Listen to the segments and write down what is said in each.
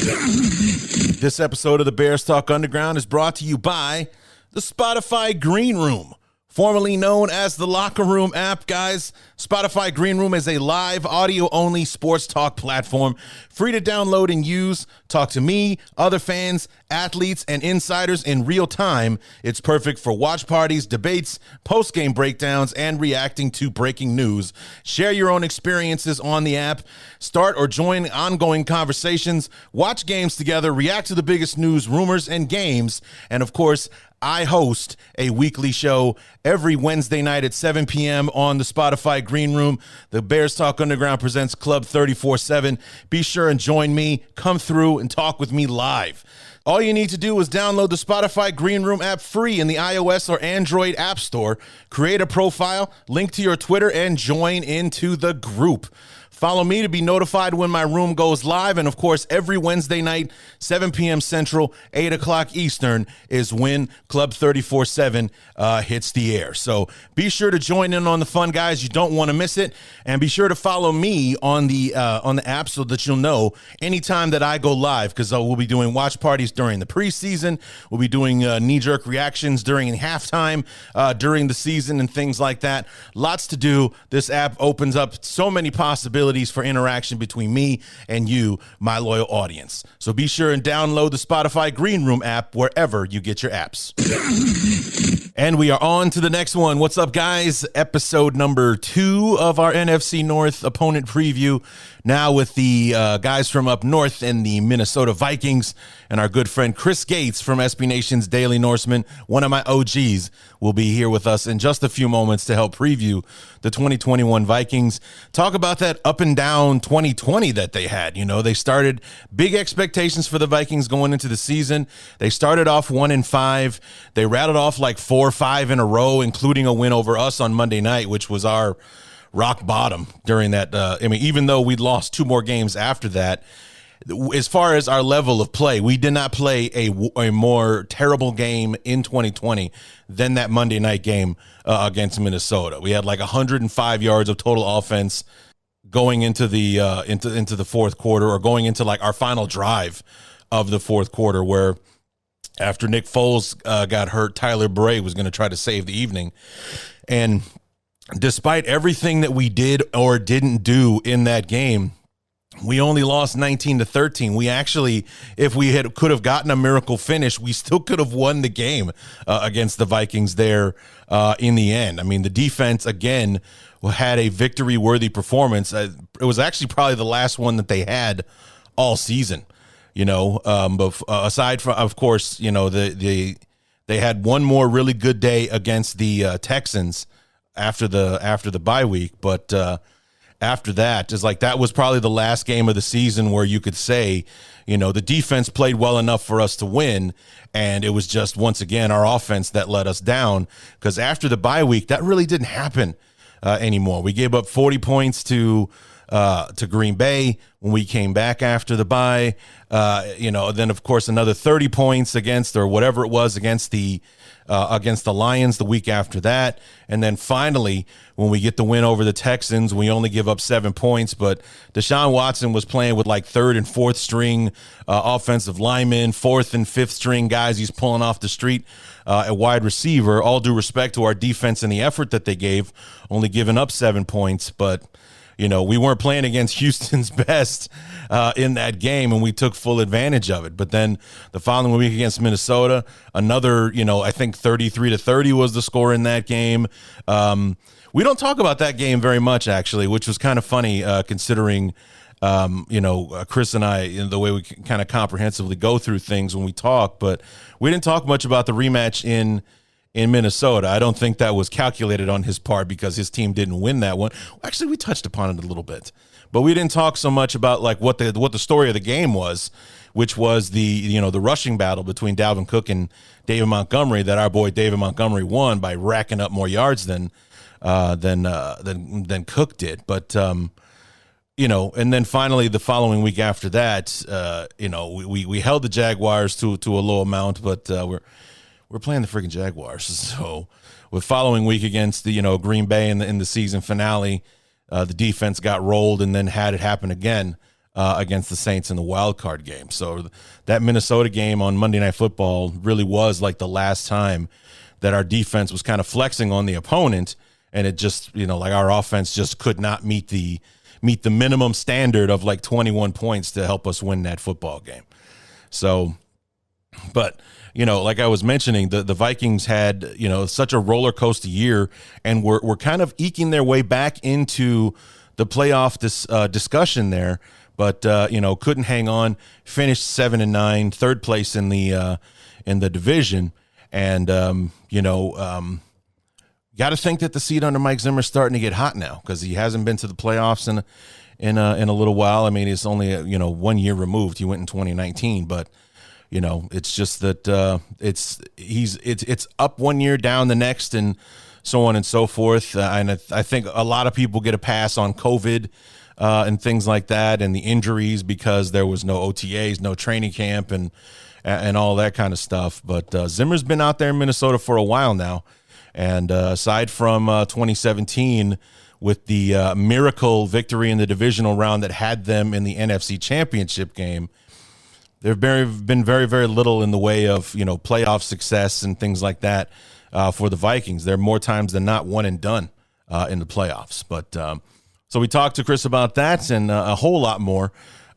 This episode of the Bears Talk Underground is brought to you by the Spotify Green Room, formerly known as the Locker Room app. Guys, Spotify Green Room is a live audio-only sports talk platform, free to download and use. Talk to me, other fans, athletes, and insiders in real time. It's perfect for watch parties, debates, post-game breakdowns, and reacting to breaking news. Share your own experiences on the app. Start or join ongoing conversations. Watch games together. React to the biggest news, rumors, and games. And, of course, I host a weekly show every Wednesday night at 7 p.m. on the Spotify Green Room. The Bears Talk Underground presents Club 34-7. Be sure and join me. Come through and talk with me live. All you need to do is download the Spotify Green Room app free in the iOS or Android App Store. Create a profile, link to your Twitter, and join into the group. Follow me to be notified when my room goes live. And, of course, every Wednesday night, 7 p.m. Central, 8 o'clock Eastern, is when Club 34-7 hits the air. So be sure to join in on the fun, guys. You don't want to miss it. And be sure to follow me on the app so that you'll know anytime that I go live, because we'll be doing watch parties during the preseason. We'll be doing knee-jerk reactions during halftime during the season and things like that. Lots to do. This app opens up so many possibilities for interaction between me and you, my loyal audience. So be sure and download the Spotify Green Room app wherever you get your apps. And we are on to the next one. What's up, guys? Episode number 2 of our NFC North opponent preview. Now with the guys from up north and the Minnesota Vikings, and our good friend Chris Gates from SB Nation's Daily Norseman, one of my OGs, will be here with us in just a few moments to help preview the 2021 Vikings. Talk about that up and down 2020 that they had. You know, they started big expectations for the Vikings going into the season. They started off 1-5. They rattled off like 4 or 5 in a row, including a win over us on Monday night, which was our rock bottom during that. Even though we'd lost 2 more games after that, as far as our level of play, we did not play a more terrible game in 2020 than that Monday night game against Minnesota. We had like 105 yards of total offense going into the into the fourth quarter, or going into like our final drive of the fourth quarter, where after Nick Foles got hurt, Tyler Bray was going to try to save the evening. And despite everything that we did or didn't do in that game, we only lost 19-13. We actually, if we could have gotten a miracle finish, we still could have won the game against the Vikings there in the end. I mean, the defense, again, had a victory-worthy performance. It was actually probably the last one that they had all season, you know. But aside from, of course, you know, they had one more really good day against the Texans after the bye week, but after that, it's like that was probably the last game of the season where you could say, you know, the defense played well enough for us to win, and it was just, once again, our offense that let us down, because after the bye week, that really didn't happen anymore. We gave up 40 points to Green Bay when we came back after the bye. Then of course another 30 points against, or whatever it was, against the Lions the week after that. And then finally, when we get the win over the Texans, we only give up 7 points, but Deshaun Watson was playing with like 3rd and 4th string offensive linemen, 4th and 5th string guys he's pulling off the street at wide receiver. All due respect to our defense and the effort that they gave, only giving up 7 points, but you know, we weren't playing against Houston's best in that game, and we took full advantage of it. But then the following week against Minnesota, another, you know, I think 33-30 was the score in that game. We don't talk about that game very much, actually, which was kind of funny considering, Chris and I, the way we kind of comprehensively go through things when we talk. But we didn't talk much about the rematch in Minnesota. I don't think that was calculated on his part because his team didn't win that one. Actually, we touched upon it a little bit, but we didn't talk so much about like what the story of the game was, which was the rushing battle between Dalvin Cook and David Montgomery, that our boy David Montgomery won by racking up more yards than Cook did. But and then finally the following week after that, we held the Jaguars to a low amount, but we're playing the freaking Jaguars. So with following week against the Green Bay in the season finale, the defense got rolled and then had it happen again against the Saints in the wild card game. So that Minnesota game on Monday Night Football really was like the last time that our defense was kind of flexing on the opponent, and it just, like our offense just could not meet the minimum standard of like 21 points to help us win that football game. So, but like I was mentioning, the Vikings had, such a roller coaster year, and were kind of eking their way back into the playoff discussion there, but couldn't hang on. Finished 7-9, third place in the division, and got to think that the seat under Mike Zimmer is starting to get hot now, because he hasn't been to the playoffs in a little while. I mean, it's only 1 year removed. He went in 2019, but it's just that it's up 1 year, down the next, and so on and so forth. And I think a lot of people get a pass on COVID and things like that, and the injuries, because there was no OTAs, no training camp, and all that kind of stuff. But Zimmer's been out there in Minnesota for a while now, and aside from 2017 with the miracle victory in the divisional round that had them in the NFC Championship game, there've been very, very little in the way of playoff success and things like that for the Vikings. They're more times than not one and done in the playoffs. But so we talked to Chris about that and a whole lot more.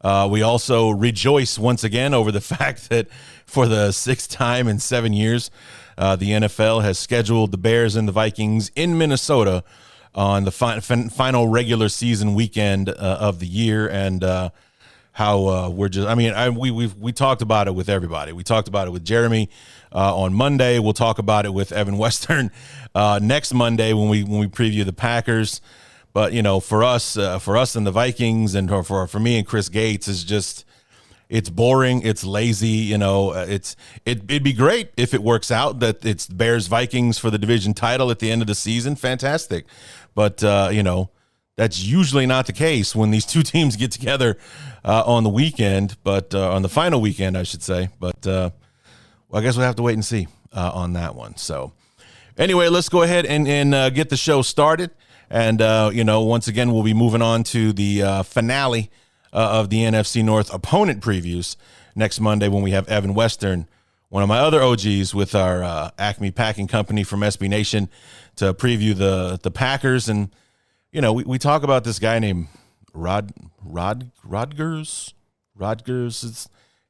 We also rejoice once again over the fact that for the sixth time in 7 years, the NFL has scheduled the Bears and the Vikings in Minnesota on the final regular season weekend of the year. And how we're just, we talked about it with everybody. We talked about it with Jeremy on Monday. We'll talk about it with Evan Western next Monday when we preview the Packers. But for us and the Vikings, and for me and Chris Gates, is just, it's boring, it's lazy. It'd be great if it works out that it's Bears Vikings for the division title at the end of the season. Fantastic, but that's usually not the case when these two teams get together on the weekend, but on the final weekend, I should say. But I guess we'll have to wait and see on that one. So anyway, let's go ahead and get the show started. And, once again, we'll be moving on to the finale of the NFC North opponent previews next Monday when we have Evan Western, one of my other OGs with our Acme Packing Company from SB Nation, to preview the Packers. And, we talk about this guy named Rodgers.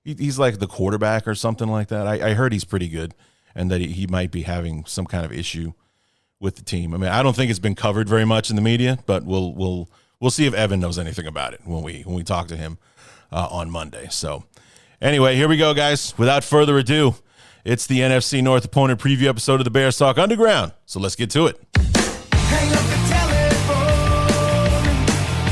He's like the quarterback or something like that. I heard he's pretty good, and that he might be having some kind of issue with the team. I mean, I don't think it's been covered very much in the media, but we'll see if Evan knows anything about it when we talk to him on Monday. So anyway, here we go, guys. Without further ado, it's the NFC North opponent preview episode of the Bears Talk Underground. So let's get to it. Hang up the telephone.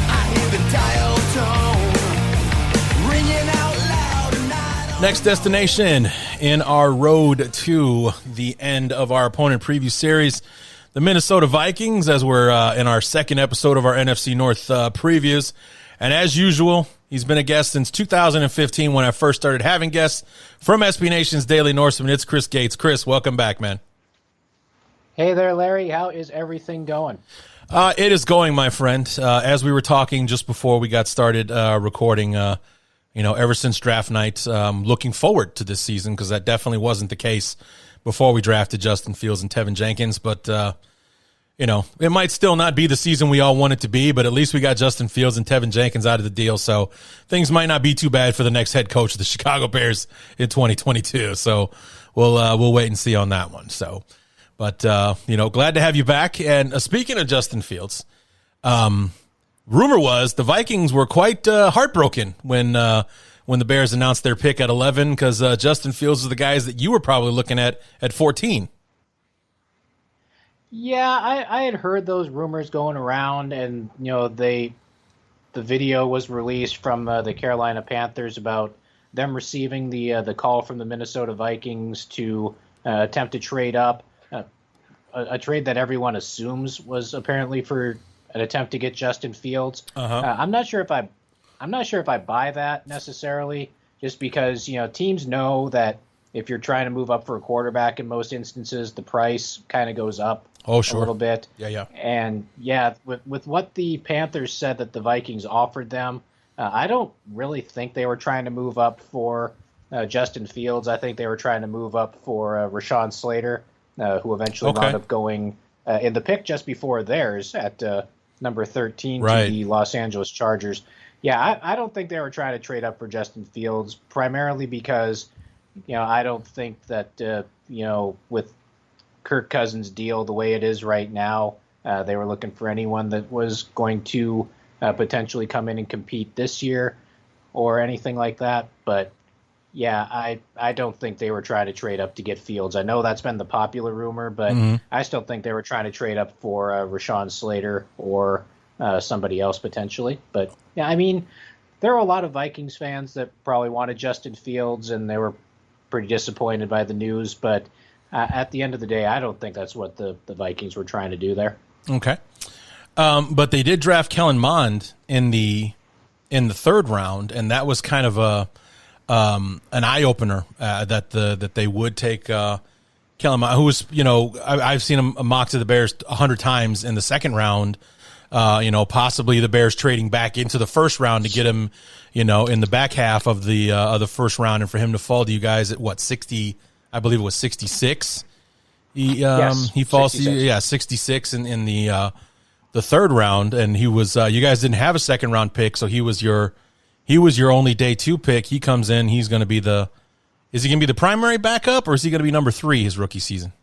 I hear the dial tone ringing out loud tonight. Next destination in our road to the end of our opponent preview series, the Minnesota Vikings, as we're in our second episode of our NFC North previews. And as usual, he's been a guest since 2015 when I first started having guests from SB Nation's Daily Norseman. It's Chris Gates. Chris, welcome back, man. Hey there, Larry. How is everything going? It is going, my friend. As we were talking just before we got started recording, ever since draft night, looking forward to this season, because that definitely wasn't the case before we drafted Justin Fields and Tevin Jenkins. But, it might still not be the season we all want it to be, but at least we got Justin Fields and Tevin Jenkins out of the deal. So things might not be too bad for the next head coach of the Chicago Bears in 2022. So we'll wait and see on that one. So, but, glad to have you back. And speaking of Justin Fields, rumor was the Vikings were quite heartbroken when the Bears announced their pick at 11, because Justin Fields is the guys that you were probably looking at 14. Yeah, I had heard those rumors going around, and the video was released from the Carolina Panthers about them receiving the call from the Minnesota Vikings to attempt to trade up, a trade that everyone assumes was apparently for an attempt to get Justin Fields. I'm not sure if I buy that necessarily, just because teams know that if you're trying to move up for a quarterback, in most instances the price kind of goes up a little bit. Yeah. And with what the Panthers said that the Vikings offered them, I don't really think they were trying to move up for Justin Fields. I think they were trying to move up for Rashawn Slater, who eventually wound up going in the pick just before theirs at number 13 to the Los Angeles Chargers. Yeah, I don't think they were trying to trade up for Justin Fields, primarily because, I don't think that, with Kirk Cousins' deal the way it is right now, they were looking for anyone that was going to potentially come in and compete this year or anything like that. But, yeah, I don't think they were trying to trade up to get Fields. I know that's been the popular rumor, but I still think they were trying to trade up for Rashawn Slater or somebody else potentially. But, yeah, I mean, there were a lot of Vikings fans that probably wanted Justin Fields, and they were pretty disappointed by the news. But at the end of the day, I don't think that's what the Vikings were trying to do there. Okay. But they did draft Kellen Mond in the third round, and that was kind of an eye opener that they would take Kellen Mond, who was I've seen him mocked to the Bears 100 times in the second round. Possibly the Bears trading back into the first round to get him, in the back half of the first round, and for him to fall to you guys at what 60, I believe it was 66. He falls 66. To you, 66 in the third round, and he was you guys didn't have a second round pick, so he was your only day 2 pick. He comes in, he's going to be is he going to be the primary backup, or is he going to be number 3 his rookie season?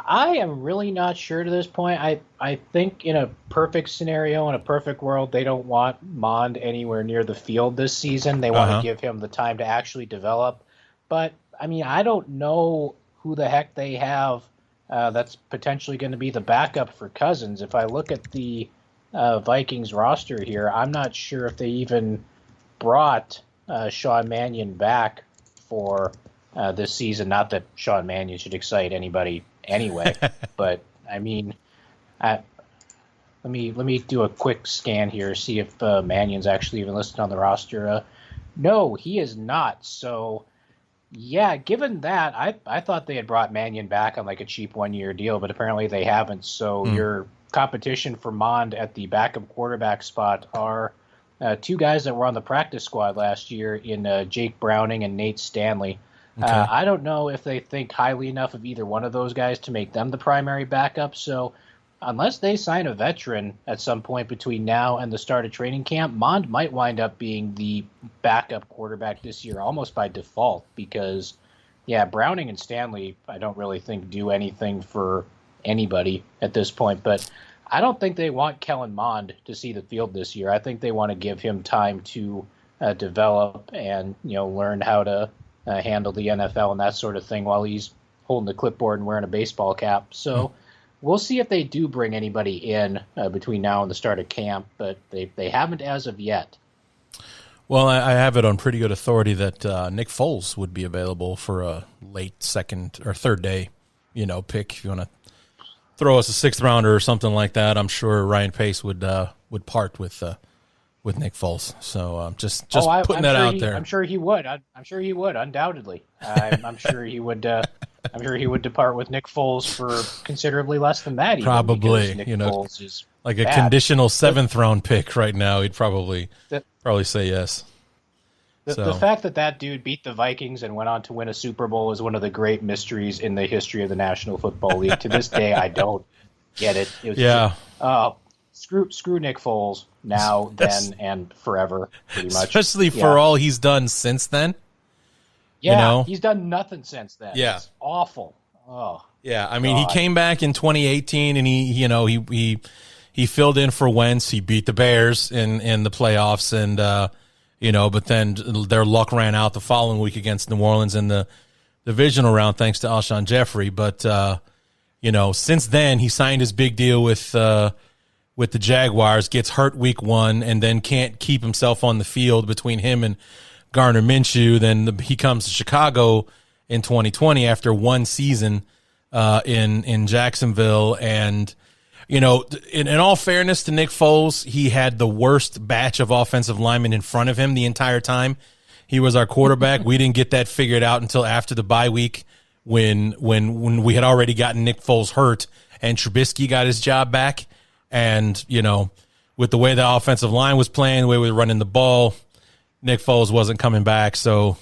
I am really not sure to this point. I think in a perfect scenario, in a perfect world, they don't want Mond anywhere near the field this season. They want to give him the time to actually develop. But, I mean, I don't know who the heck they have that's potentially going to be the backup for Cousins. If I look at the Vikings roster here, I'm not sure if they even brought Sean Mannion back for this season. Not that Sean Mannion should excite anybody anyway, but I mean, let me do a quick scan here, see if Mannion's actually even listed on the roster. No, he is not. So, yeah, given that, I thought they had brought Mannion back on like a cheap 1-year deal, but apparently they haven't. So your competition for Mond at the backup quarterback spot are 2 guys that were on the practice squad last year in Jake Browning and Nate Stanley. Okay. I don't know if they think highly enough of either one of those guys to make them the primary backup. So unless they sign a veteran at some point between now and the start of training camp, Mond might wind up being the backup quarterback this year almost by default because, yeah, Browning and Stanley I don't really think do anything for anybody at this point. But I don't think they want Kellen Mond to see the field this year. I think they want to give him time to develop and learn how to handle the NFL and that sort of thing while he's holding the clipboard and wearing a baseball cap. So we'll see if they do bring anybody in between now and the start of camp, but they haven't as of yet. Well, I have it on pretty good authority that Nick Foles would be available for a late second or third day, pick. If you want to throw us a 6th rounder or something like that, I'm sure Ryan Pace would part with Nick Foles. So just putting that out there. I'm sure he would. I'm sure he would, undoubtedly. I'm sure he would. I'm sure he would depart with Nick Foles for considerably less than that. Even, probably, Nick Foles is like a conditional 7th round pick right now. He'd probably say yes. The fact that dude beat the Vikings and went on to win a Super Bowl is one of the great mysteries in the history of the National Football League. To this day, I don't get it. It was just, screw Nick Foles now, then, and forever, pretty much. Especially for all he's done since then. Yeah, he's done nothing since then. Yeah. It's awful. Oh. Yeah, I mean, he came back in 2018, and he filled in for Wentz. He beat the Bears in the playoffs, and but then their luck ran out the following week against New Orleans in the divisional round, thanks to Alshon Jeffrey. But since then he signed his big deal with the Jaguars, gets hurt week 1, and then can't keep himself on the field between him and Gardner Minshew. Then he comes to Chicago in 2020 after 1 season in Jacksonville. And, in all fairness to Nick Foles, he had the worst batch of offensive linemen in front of him the entire time. He was our quarterback. We didn't get that figured out until after the bye week when we had already gotten Nick Foles hurt and Trubisky got his job back. And, with the way the offensive line was playing, the way we were running the ball, Nick Foles wasn't coming back. So,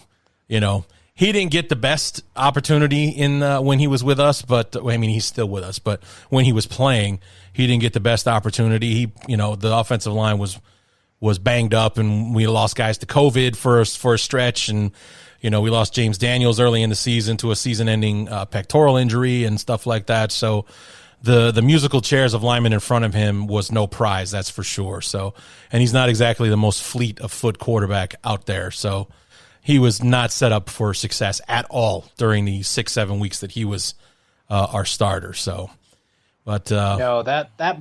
he didn't get the best opportunity in when he was with us, but I mean, he's still with us, but when he was playing, he didn't get the best opportunity. The offensive line was banged up, and we lost guys to COVID for a stretch, and we lost James Daniels early in the season to a season-ending pectoral injury and stuff like that. So the musical chairs of linemen in front of him was no prize, that's for sure. So, and he's not exactly the most fleet of foot quarterback out there. So he was not set up for success at all during the 6-7 weeks that he was our starter. So, but no, that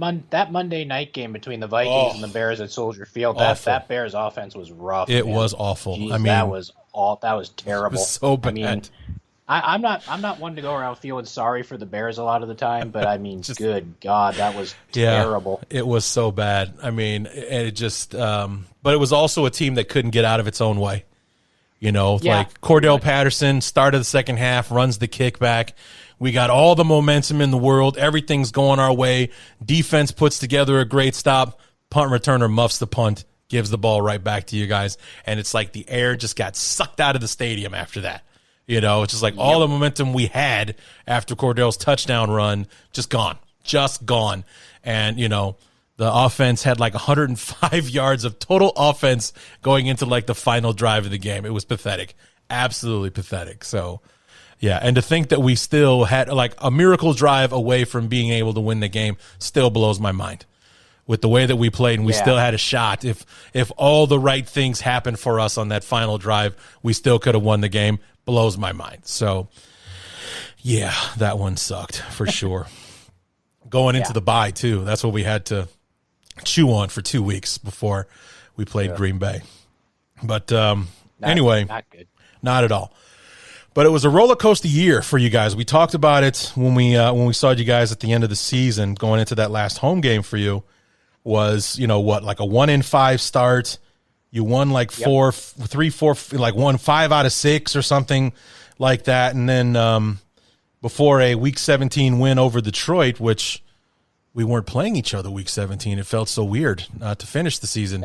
Monday night game between the Vikings and the Bears at Soldier Field, that Bears offense was rough. It was awful. Jeez, I mean, that was terrible. It was so bad. I mean, I'm not one to go around feeling sorry for the Bears a lot of the time, but I mean, good God, that was terrible. It was so bad. I mean, and it just, but it was also a team that couldn't get out of its own way. Like Cordell Patterson, start of the second half, runs the kickback. We got all the momentum in the world. Everything's going our way. Defense puts together a great stop. Punt returner muffs the punt, gives the ball right back to you guys. And it's like the air just got sucked out of the stadium after that. It's just like all the momentum we had after Cordell's touchdown run, just gone. And, the offense had like 105 yards of total offense going into like the final drive of the game. It was pathetic. Absolutely pathetic. So, yeah. And to think that we still had like a miracle drive away from being able to win the game still blows my mind. With the way that we played, and we still had a shot. If all the right things happened for us on that final drive, we still could have won the game. Blows my mind. So, yeah, that one sucked for sure. Going into the bye, too. That's what we had to chew on for 2 weeks before we played Green Bay. But anyway, not good. Not at all. But it was a roller coaster year for you guys. We talked about it when we saw you guys at the end of the season going into that last home game for you. Was like a 1-5 start. You won like 4, like won 5 out of 6 or something like that, and then before a Week 17 win over Detroit, which we weren't playing each other Week 17. It felt so weird to finish the season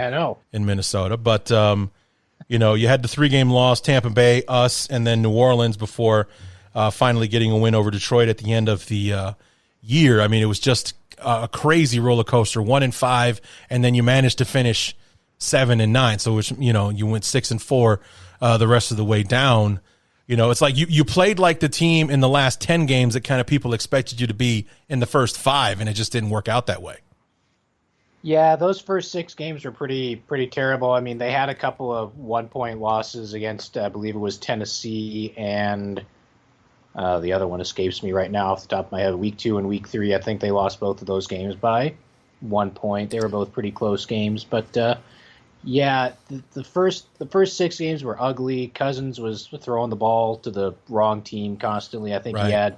in Minnesota. But, you had the 3-game loss, Tampa Bay, us, and then New Orleans before finally getting a win over Detroit at the end of the year. I mean, it was just a crazy roller coaster, 1-5, and then you managed to finish 7-9. So, which, you went 6-4 the rest of the way down. It's like you played like the team in the last 10 games that kind of people expected you to be in the first 5, and it just didn't work out that way. Yeah, those first 6 games were pretty terrible. I mean, they had a couple of 1-point losses against, I believe it was Tennessee, and the other one escapes me right now off the top of my head. Week 2 and Week 3, I think they lost both of those games by 1 point. They were both pretty close games, but yeah, the first 6 games were ugly. Cousins was throwing the ball to the wrong team constantly. I think he had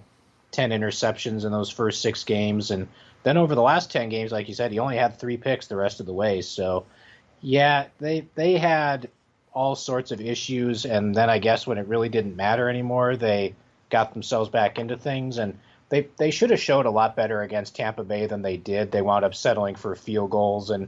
10 interceptions in those first 6 games, and then over the last 10 games, like you said, he only had 3 picks the rest of the way. So, yeah, they had all sorts of issues, and then I guess when it really didn't matter anymore, they got themselves back into things, and they should have showed a lot better against Tampa Bay than they did. They wound up settling for field goals, and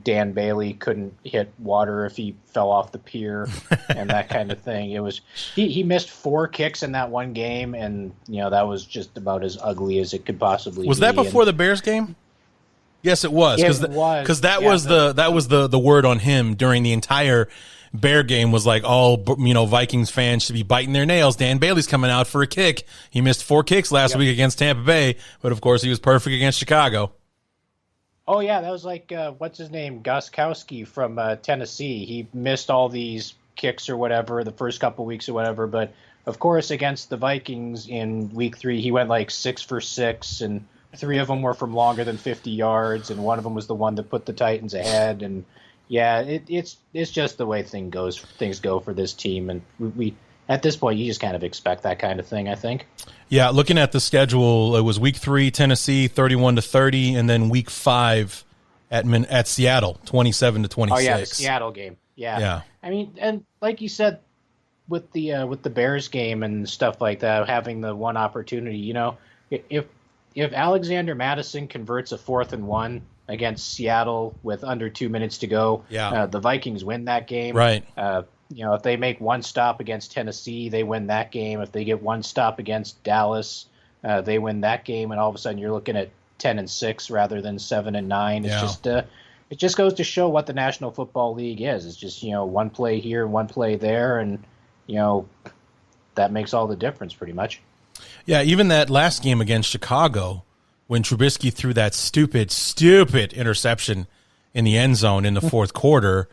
Dan Bailey couldn't hit water if he fell off the pier and that kind of thing. It was he missed 4 kicks in that one game, and that was just about as ugly as it could possibly be. Was that before the Bears game? Yes, it was. Because that was the word on him during the entire Bear game was like all Vikings fans should be biting their nails. Dan Bailey's coming out for a kick. He missed 4 kicks last week against Tampa Bay, but of course he was perfect against Chicago. Oh, yeah, that was like, what's his name, Gostkowski from Tennessee. He missed all these kicks or whatever the first couple weeks or whatever, but of course against the Vikings in Week 3, he went like 6 for 6, and 3 of them were from longer than 50 yards, and one of them was the one that put the Titans ahead. And yeah, it's just the way things go for this team, and we at this point you just kind of expect that kind of thing, I think. Yeah, looking at the schedule, it was Week 3, Tennessee, 31-30, and then Week 5 at Seattle, 27-26. Oh yeah, the Seattle game. Yeah. I mean, and like you said, with the Bears game and stuff like that, having the one opportunity, if Alexander Mattison converts a 4th and 1, against Seattle with under 2 minutes to go. Yeah. The Vikings win that game. Right. If they make one stop against Tennessee, they win that game. If they get one stop against Dallas, they win that game. And all of a sudden, you're looking at 10-6 rather than 7-9. It's just it just goes to show what the National Football League is. It's just one play here, one play there, and that makes all the difference pretty much. Yeah, even that last game against Chicago, when Trubisky threw that stupid interception in the end zone in the fourth quarter.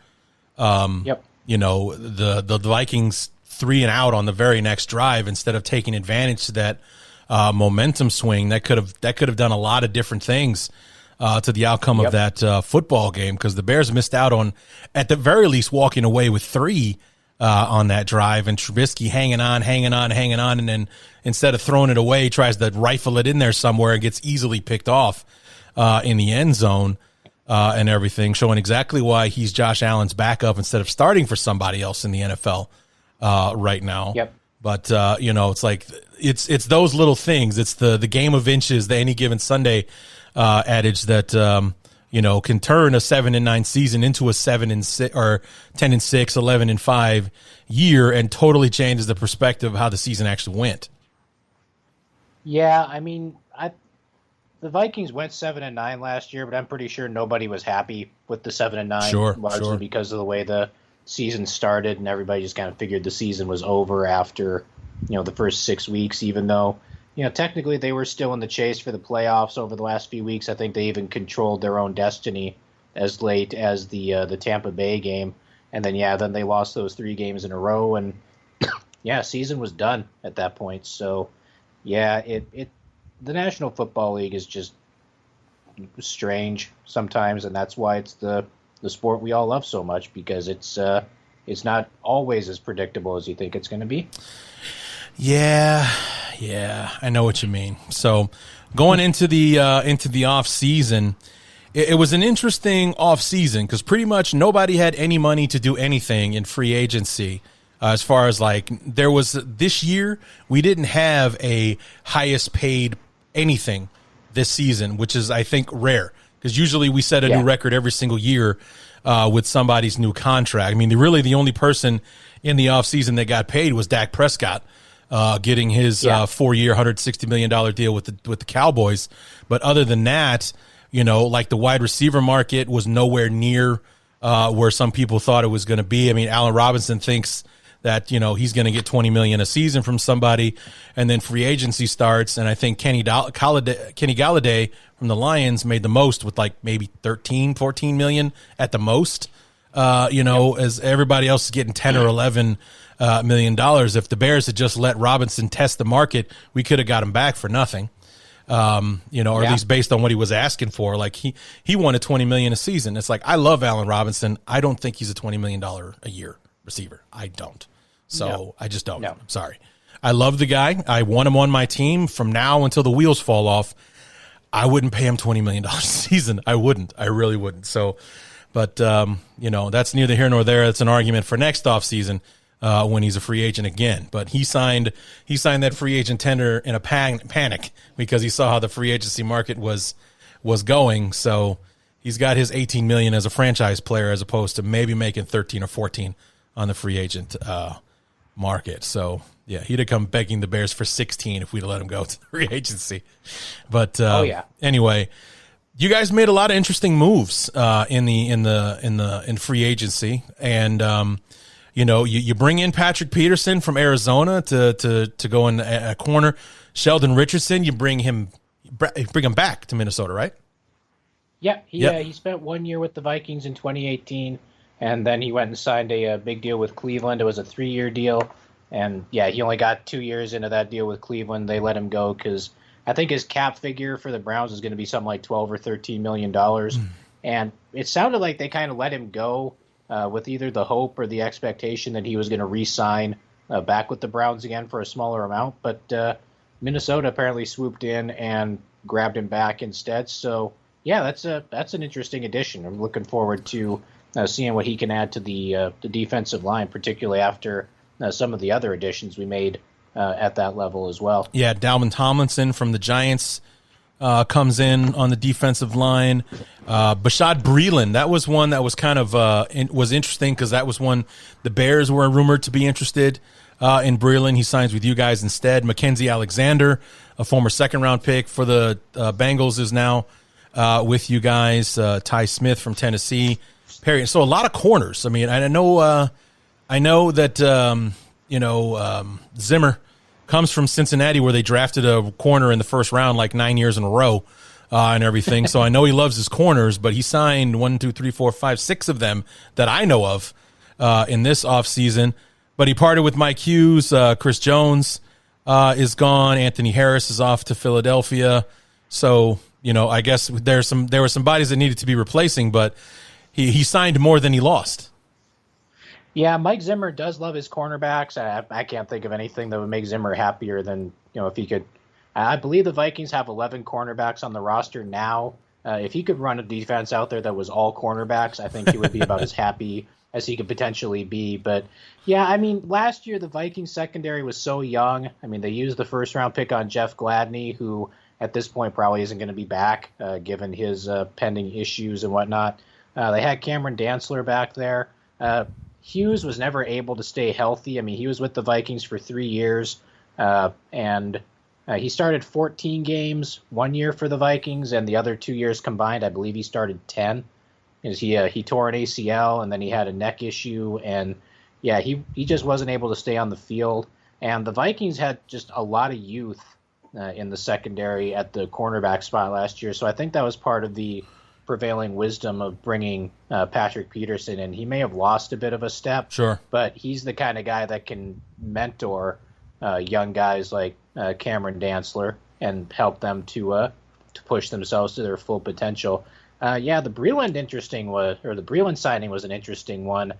Yep. The Vikings 3 and out on the very next drive instead of taking advantage of that momentum swing that could have done a lot of different things to the outcome of that football game, because the Bears missed out on, at the very least, walking away with 3 on that drive, and Trubisky hanging on, and then instead of throwing it away, tries to rifle it in there somewhere and gets easily picked off in the end zone and everything, showing exactly why he's Josh Allen's backup instead of starting for somebody else in the NFL right now. Yep. But it's like it's those little things. It's the game of inches, the any given Sunday adage that can turn a 7-9 season into a 7-6 or 10-6, 11-5 year, and totally changes the perspective of how the season actually went. Yeah, I mean, the Vikings went 7-9 last year, but I'm pretty sure nobody was happy with the 7-9, largely because of the way the season started, and everybody just kind of figured the season was over after the first 6 weeks, even though technically they were still in the chase for the playoffs over the last few weeks. I think they even controlled their own destiny as late as the Tampa Bay game, and then they lost those 3 games in a row, and season was done at that point. So the National Football League is just strange sometimes, and that's why it's the sport we all love so much, because it's not always as predictable as you think it's going to be. Yeah, I know what you mean. So going into the off season, it was an interesting off season because pretty much nobody had any money to do anything in free agency. As far as there was this year, we didn't have a highest paid anything this season, which is, I think, rare, because usually we set a new record every single year with somebody's new contract. I mean, really the only person in the offseason that got paid was Dak Prescott, getting his 4-year, $160 million deal with the Cowboys. But other than that, the wide receiver market was nowhere near where some people thought it was going to be. I mean, Allen Robinson thinks that, he's going to get $20 million a season from somebody, and then free agency starts. And I think Kenny Galladay from the Lions made the most with maybe 13, 14 million at the most, as everybody else is getting 10 or 11 $1 million. If the Bears had just let Robinson test the market, we could have got him back for nothing. Or at least based on what he was asking for. He wanted $20 million a season. It's I love Allen Robinson. I don't think he's a $20 million a year receiver. I don't. So I just don't. No. I'm sorry. I love the guy. I want him on my team from now until the wheels fall off. I wouldn't pay him $20 million a season. I wouldn't. I really wouldn't. So, but that's neither here nor there. It's an argument for next offseason when he's a free agent again. But he signed that free agent tender in a panic because he saw how the free agency market was going. So he's got his $18 million as a franchise player as opposed to maybe making 13 or 14 on the free agent market. So he'd have come begging the Bears for 16 if we'd let him go to the free agency. But anyway, you guys made a lot of interesting moves in free agency, and you bring in Patrick Peterson from Arizona to go in a corner. Sheldon Richardson, you bring him back to Minnesota, right? Yeah, he spent 1 year with the Vikings in 2018. And then he went and signed a big deal with Cleveland. It was a 3-year deal. And, he only got 2 years into that deal with Cleveland. They let him go because I think his cap figure for the Browns is going to be something like $12 or $13 million. And it sounded like they kind of let him go with either the hope or the expectation that he was going to re-sign back with the Browns again for a smaller amount. But Minnesota apparently swooped in and grabbed him back instead. So, that's an interesting addition. I'm looking forward to seeing what he can add to the defensive line, particularly after some of the other additions we made at that level as well. Yeah, Dalvin Tomlinson from the Giants comes in on the defensive line. Bashad Breeland, that was one that was kind of was interesting because that was one the Bears were rumored to be interested in Breeland. He signs with you guys instead. Mackenzie Alexander, a former second-round pick for the Bengals, is now with you guys. Ty Smith from Tennessee. Perry. So a lot of corners. I mean, I know that Zimmer comes from Cincinnati, where they drafted a corner in the first round like 9 years in a row and everything. So I know he loves his corners, but he signed 6 of them that I know of in this offseason. But he parted with Mike Hughes. Chris Jones is gone. Anthony Harris is off to Philadelphia. So, I guess there were some bodies that needed to be replacing, but he signed more than he lost. Yeah, Mike Zimmer does love his cornerbacks. I can't think of anything that would make Zimmer happier than, if he could. I believe the Vikings have 11 cornerbacks on the roster now. If he could run a defense out there that was all cornerbacks, I think he would be about as happy as he could potentially be. But, yeah, I mean, last year the Vikings secondary was so young. I mean, they used the first-round pick on Jeff Gladney, who at this point probably isn't going to be back given his pending issues and whatnot. They had Cameron Dantzler back there. Hughes was never able to stay healthy. I mean, he was with the Vikings for 3 years, and he started 14 games 1 year for the Vikings, and the other 2 years combined, I believe he started 10. He tore an ACL, and then he had a neck issue, and yeah, he just wasn't able to stay on the field. And the Vikings had just a lot of youth in the secondary at the cornerback spot last year, so I think that was part of the prevailing wisdom of bringing Patrick Peterson in. He may have lost a bit of a step, sure, but he's the kind of guy that can mentor young guys like Cameron Dantzler and help them to push themselves to their full potential. The Breeland signing was an interesting one,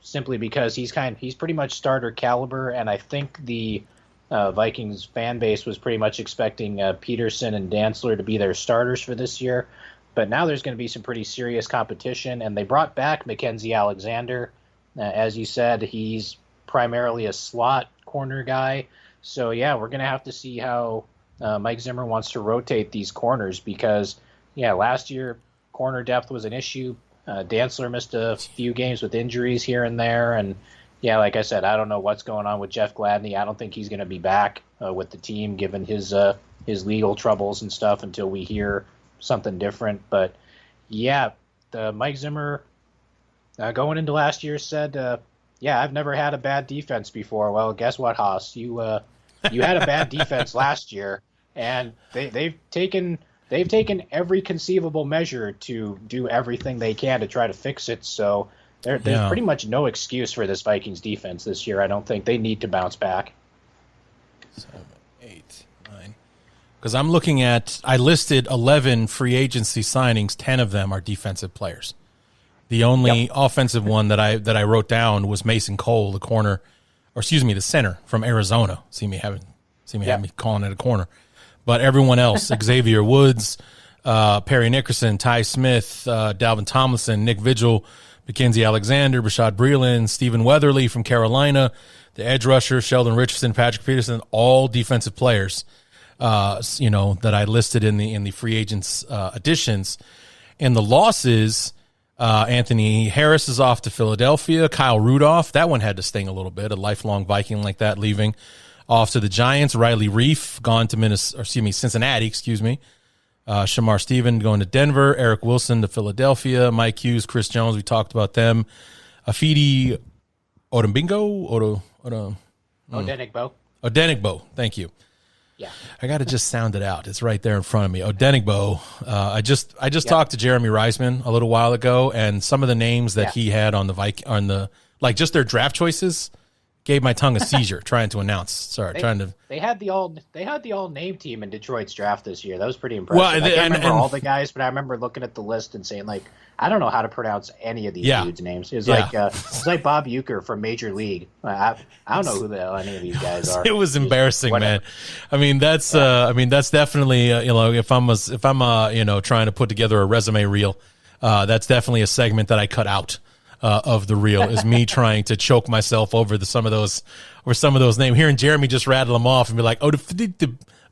simply because he's pretty much starter caliber, and I think the Vikings fan base was pretty much expecting Peterson and Dantzler to be their starters for this year. But now there's going to be some pretty serious competition, and they brought back Mackenzie Alexander. As you said, he's primarily a slot corner guy. So, yeah, we're going to have to see how Mike Zimmer wants to rotate these corners because, yeah, last year corner depth was an issue. Dantzler missed a few games with injuries here and there. And, yeah, like I said, I don't know what's going on with Jeff Gladney. I don't think he's going to be back with the team given his legal troubles and stuff until we hear something different. But yeah, the Mike Zimmer going into last year said, I've never had a bad defense before. Well, guess what, Haas? You had a bad defense last year, and they've taken every conceivable measure to do everything they can to try to fix it. So there's pretty much no excuse for this Vikings defense this year. I don't think they need to bounce back. 7, 8, 9. Because I'm looking at, I listed 11 free agency signings. 10 of them are defensive players. The only offensive one that I wrote down was Mason Cole, the center from Arizona. See me having me calling it a corner, but everyone else: Xavier Woods, Perry Nickerson, Ty Smith, Dalvin Tomlinson, Nick Vigil, Mackenzie Alexander, Bashad Breeland, Stephen Weatherly from Carolina, the edge rusher Sheldon Richardson, Patrick Peterson, all defensive players. That I listed in the free agents additions, and the losses. Anthony Harris is off to Philadelphia. Kyle Rudolph, that one had to sting a little bit. A lifelong Viking like that leaving off to the Giants. Riley Reif gone to Cincinnati. Shamar Stephen going to Denver. Eric Wilson to Philadelphia. Mike Hughes, Chris Jones. We talked about them. Afidi Odenigbo. Thank you. Yeah, I got to just sound it out. It's right there in front of me. Odenigbo. I just talked to Jeremy Reisman a little while ago, and some of the names that he had on just their draft choices gave my tongue a seizure trying to announce. They had the all name team in Detroit's draft this year. That was pretty impressive. Well, I can't remember all the guys, but I remember looking at the list and saying I don't know how to pronounce any of these dudes' names. It's like Bob Uecker from Major League. I don't know who the hell any of these guys are. It was embarrassing, man. I mean, that's definitely if I'm trying to put together a resume reel, that's definitely a segment that I cut out of the reel is me trying to choke myself over some of those names. Hearing Jeremy just rattle them off and be like,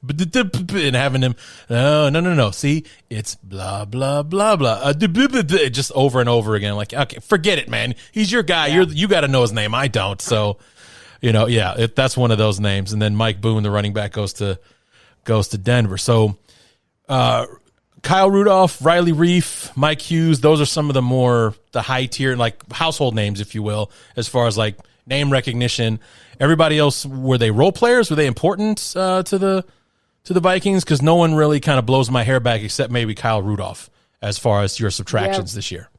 and having him, no. See, it's blah, blah, blah, blah. Just over and over again. Like, okay, forget it, man. He's your guy. Yeah. You got to know his name. I don't. So, that's one of those names. And then Mike Boone, the running back, goes to Denver. So, Kyle Rudolph, Riley Reif, Mike Hughes, those are some of the high tier, like household names, if you will, as far as like name recognition. Everybody else, were they role players? Were they important to the Vikings? Because no one really kind of blows my hair back except maybe Kyle Rudolph as far as your subtractions this year.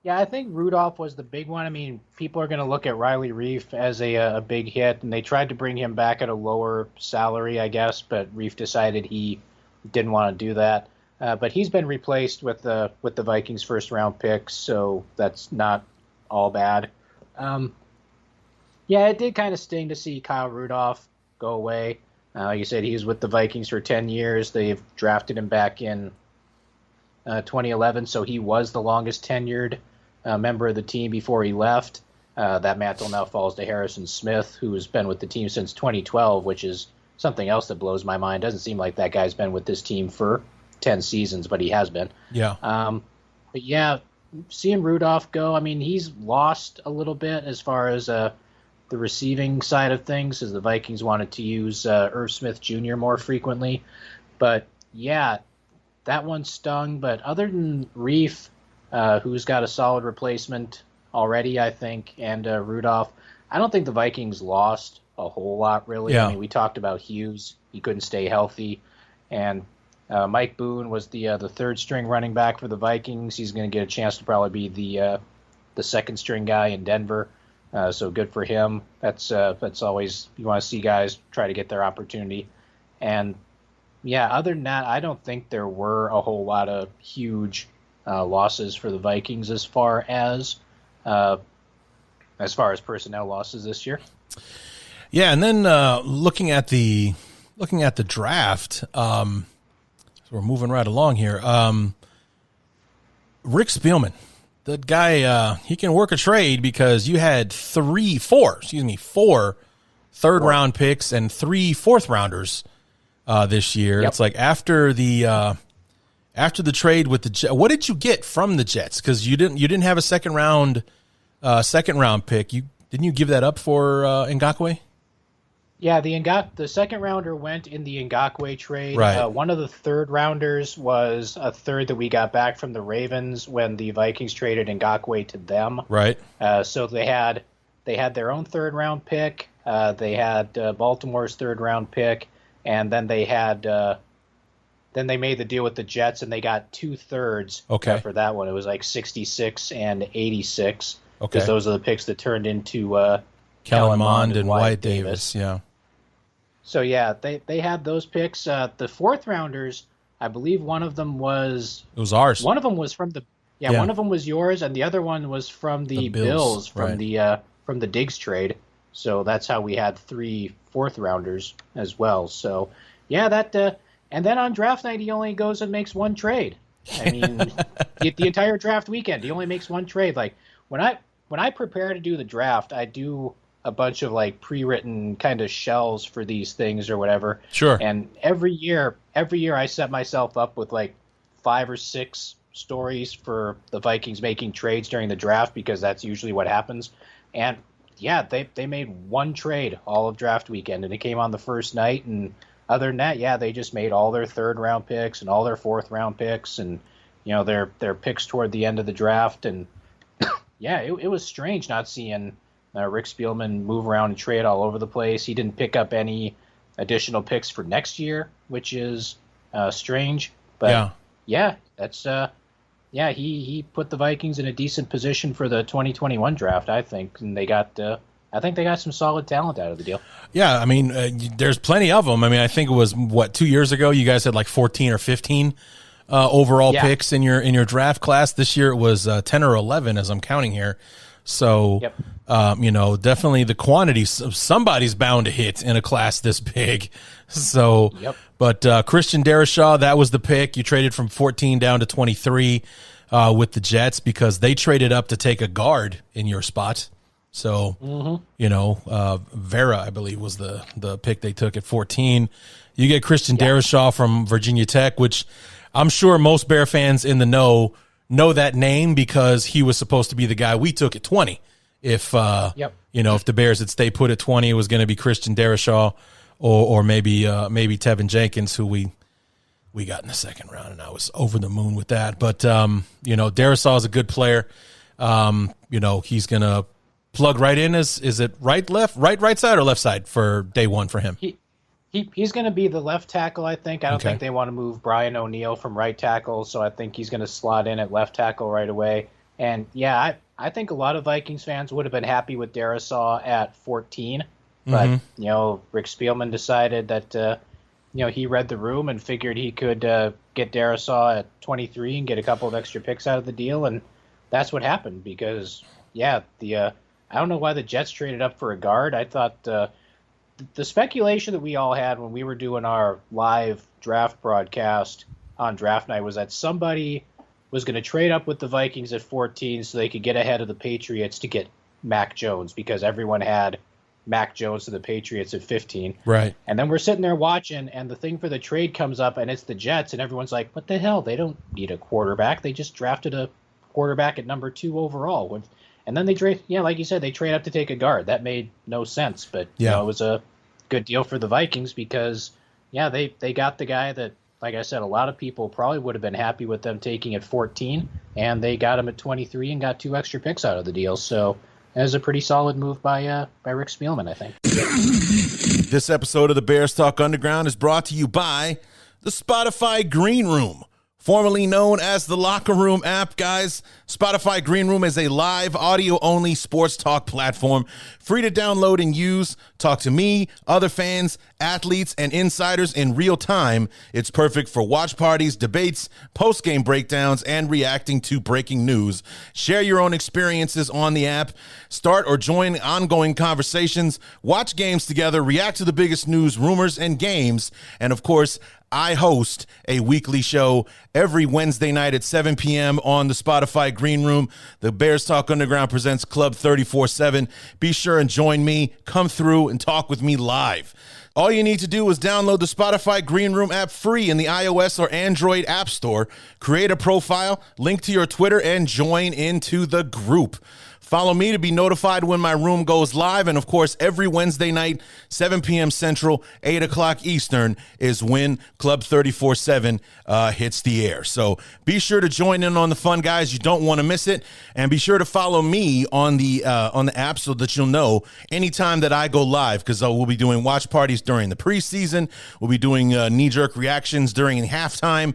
Yeah, I think Rudolph was the big one. I mean, people are going to look at Riley Reif as a big hit, and they tried to bring him back at a lower salary, I guess, but Reif decided he didn't want to do that. But he's been replaced with the Vikings' first-round picks, so that's not all bad. Yeah, it did kind of sting to see Kyle Rudolph go away. Like you said, he was with the Vikings for 10 years. They've drafted him back in 2011, so he was the longest tenured member of the team before he left. That mantle now falls to Harrison Smith, who has been with the team since 2012, which is something else that blows my mind. Doesn't seem like that guy's been with this team for 10 seasons, but he has been. Yeah. But yeah, seeing Rudolph go, I mean, he's lost a little bit as far as the receiving side of things, as the Vikings wanted to use Irv Smith Jr. more frequently. But yeah, that one stung. But other than Reif, who's got a solid replacement already, I think, and Rudolph, I don't think the Vikings lost a whole lot, really. Yeah. I mean, we talked about Hughes. He couldn't stay healthy. And Mike Boone was the third-string running back for the Vikings. He's going to get a chance to probably be the second-string guy in Denver. So good for him. That's always, you want to see guys try to get their opportunity. And yeah, other than that, I don't think there were a whole lot of huge losses for the Vikings as far as personnel losses this year. Yeah, and then looking at the draft, so we're moving right along here. Rick Spielman. That guy, he can work a trade because you had four third-round picks and 3 fourth-rounders this year. Yep. It's like after the trade with the Jets, what did you get from the Jets? Because you didn't have a second-round pick. Didn't you give that up for Ngakoue? Yeah, the second rounder went in the Ngakoue trade. Right. One of the third rounders was a third that we got back from the Ravens when the Vikings traded Ngakoue to them. Right. So they had their own third round pick. They had Baltimore's third round pick, and then they made the deal with the Jets, and they got 2/3 for that one. It was like 66 and 86. Okay. Because those are the picks that turned into Kellen Mond and Wyatt Davis. Yeah. So yeah, they had those picks. The fourth rounders, I believe one of them was ours. One of them was from one of them was yours, and the other one was from the Bills from right. From the Diggs trade. So that's how we had 3 fourth rounders as well. So yeah, that and then on draft night he only goes and makes one trade. I mean, the entire draft weekend he only makes one trade. Like when I prepare to do the draft, I do a bunch of like pre-written kind of shells for these things or whatever. Sure. And every year I set myself up with like 5 or 6 stories for the Vikings making trades during the draft, because that's usually what happens. And yeah, they made one trade all of draft weekend, and it came on the first night. And other than that, yeah, they just made all their third round picks and all their fourth round picks, and their picks toward the end of the draft. And yeah, it was strange not seeing Rick Spielman move around and trade all over the place. He didn't pick up any additional picks for next year, which is strange. But yeah that's he put the Vikings in a decent position for the 2021 draft, I think, and they got some solid talent out of the deal. Yeah, I mean, there's plenty of them. I mean, I think it was 2 years ago you guys had like 14 or 15 overall picks in your draft class. This year it was 10 or 11 as I'm counting here. So, definitely the quantity, somebody's bound to hit in a class this big. So, but Christian Darrisaw, that was the pick. You traded from 14 down to 23 with the Jets because they traded up to take a guard in your spot. So, Vera, I believe, was the pick they took at 14. You get Christian Darrisaw from Virginia Tech, which I'm sure most Bear fans in the know that name because he was supposed to be the guy we took at 20. If if the Bears had stayed put at 20, it was going to be Christian Darrisaw or maybe Tevin Jenkins, who we got in the second round, and I was over the moon with that. But Darrisaw is a good player. He's going to plug right in. Is it right side or left side for day one for him? He's going to be the left tackle, I think. I don't think they want to move Brian O'Neill from right tackle, so I think he's going to slot in at left tackle right away. And I think a lot of Vikings fans would have been happy with Darrisaw at 14, but Rick Spielman decided that he read the room and figured he could get Darrisaw at 23 and get a couple of extra picks out of the deal, and that's what happened because I don't know why the Jets traded up for a guard. I thought the speculation that we all had when we were doing our live draft broadcast on draft night was that somebody was going to trade up with the Vikings at 14 so they could get ahead of the Patriots to get Mac Jones because everyone had Mac Jones to the Patriots at 15. Right. And then we're sitting there watching, and the thing for the trade comes up, and it's the Jets, and everyone's like, what the hell? They don't need a quarterback. They just drafted a quarterback at number 2 overall. And then they trade, like you said, they trade up to take a guard. That made no sense, but it was a good deal for the Vikings because, they got the guy that, like I said, a lot of people probably would have been happy with them taking at 14, and they got him at 23 and got 2 extra picks out of the deal. So it was a pretty solid move by Rick Spielman, I think. This episode of the Bears Talk Underground is brought to you by the Spotify Green Room, formerly known as the Locker Room app, guys. Spotify Green Room is a live audio-only sports talk platform, free to download and use. Talk to me, other fans, athletes, and insiders in real time. It's perfect for watch parties, debates, post-game breakdowns, and reacting to breaking news. Share your own experiences on the app. Start or join ongoing conversations. Watch games together. React to the biggest news, rumors, and games. And, of course, I host a weekly show every Wednesday night at 7 p.m. on the Spotify Green Room. The Bears Talk Underground presents Club 34-7. Be sure and join me. Come through and talk with me live. All you need to do is download the Spotify Green Room app free in the iOS or Android app store. Create a profile, link to your Twitter, and join into the group. Follow me to be notified when my room goes live. And, of course, every Wednesday night, 7 p.m. Central, 8 o'clock Eastern, is when Club 34-7 hits the air. So be sure to join in on the fun, guys. You don't want to miss it. And be sure to follow me on the app so that you'll know anytime that I go live, because we'll be doing watch parties during the preseason. We'll be doing knee-jerk reactions during halftime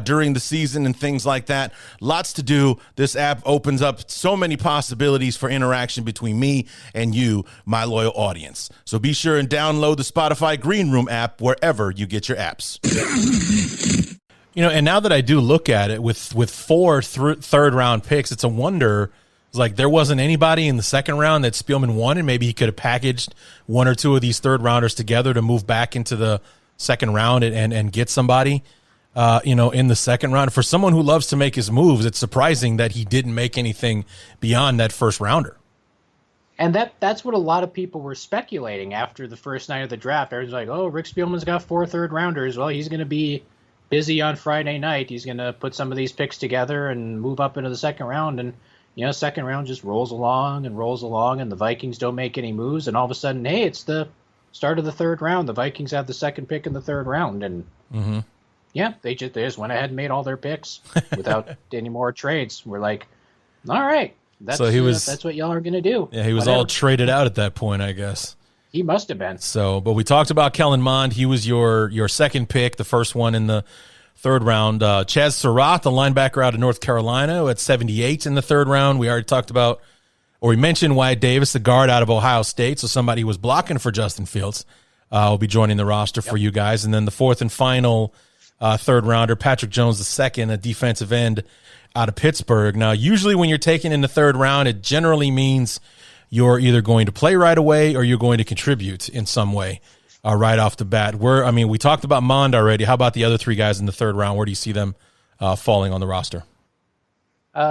during the season and things like that. Lots to do. This app opens up so many possibilities for interaction between me and you, my loyal audience. So be sure and download the Spotify Green Room app wherever you get your apps. And now that I do look at it with 4 third round picks, it's a wonder. It's like there wasn't anybody in the second round that Spielman wanted. Maybe he could have packaged 1 or 2 of these third rounders together to move back into the second round and get somebody. In the second round. For someone who loves to make his moves, it's surprising that he didn't make anything beyond that first rounder. And that's what a lot of people were speculating after the first night of the draft. Everyone's like, oh, Rick Spielman's got 4 third rounders. Well, he's going to be busy on Friday night. He's going to put some of these picks together and move up into the second round. And, second round just rolls along, and the Vikings don't make any moves. And all of a sudden, hey, it's the start of the third round. The Vikings have the second pick in the third round. And they just went ahead and made all their picks without any more trades. We're like, all right, that's what y'all are going to do. Yeah, he was all traded out at that point, I guess. He must have been. So, but we talked about Kellen Mond. He was your second pick, the first one in the third round. Chaz Surratt, the linebacker out of North Carolina, at 78 in the third round. We already talked about, or we mentioned Wyatt Davis, the guard out of Ohio State. So somebody who was blocking for Justin Fields will be joining the roster for you guys. And then the fourth and final third rounder, Patrick Jones II, a defensive end out of Pittsburgh. Now, usually when you're taken in the third round, it generally means you're either going to play right away or you're going to contribute in some way right off the bat. We talked about Mond already. How about the other 3 guys in the third round? Where do you see them falling on the roster?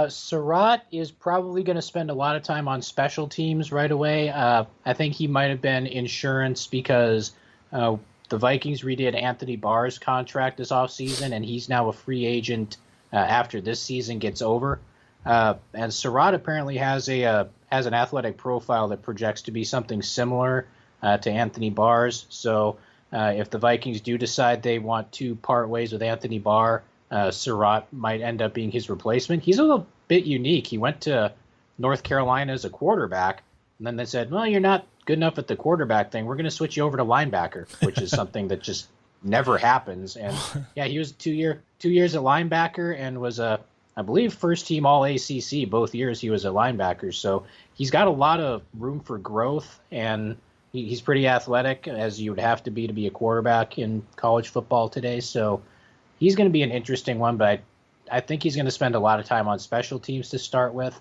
Surratt is probably going to spend a lot of time on special teams right away. I think he might have been insurance because the Vikings redid Anthony Barr's contract this offseason, and he's now a free agent after this season gets over. And Surratt apparently has an athletic profile that projects to be something similar to Anthony Barr's. So if the Vikings do decide they want to part ways with Anthony Barr, Surratt might end up being his replacement. He's a little bit unique. He went to North Carolina as a quarterback, and then they said, well, you're not good enough at the quarterback thing. We're going to switch you over to linebacker, which is something that just never happens. And yeah, he was 2 years at linebacker and was I believe, first team All ACC both years he was a linebacker. So he's got a lot of room for growth, and he's pretty athletic, as you would have to be a quarterback in college football today. So he's going to be an interesting one, but I think he's going to spend a lot of time on special teams to start with.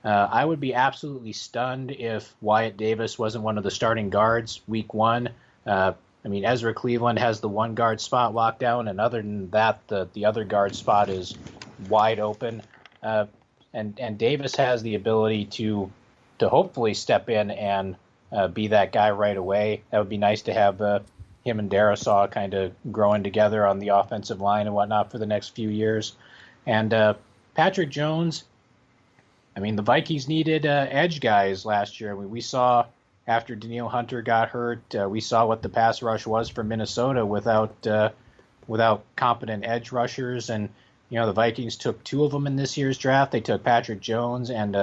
I would be absolutely stunned if Wyatt Davis wasn't one of the starting guards week one. Ezra Cleveland has the one guard spot locked down, and other than that, the other guard spot is wide open. And Davis has the ability to hopefully step in and be that guy right away. That would be nice to have him and Darisaw kind of growing together on the offensive line and whatnot for the next few years. And Patrick Jones, the Vikings needed edge guys last year. We saw after Danielle Hunter got hurt, we saw what the pass rush was for Minnesota without competent edge rushers. And, the Vikings took two of them in this year's draft. They took Patrick Jones and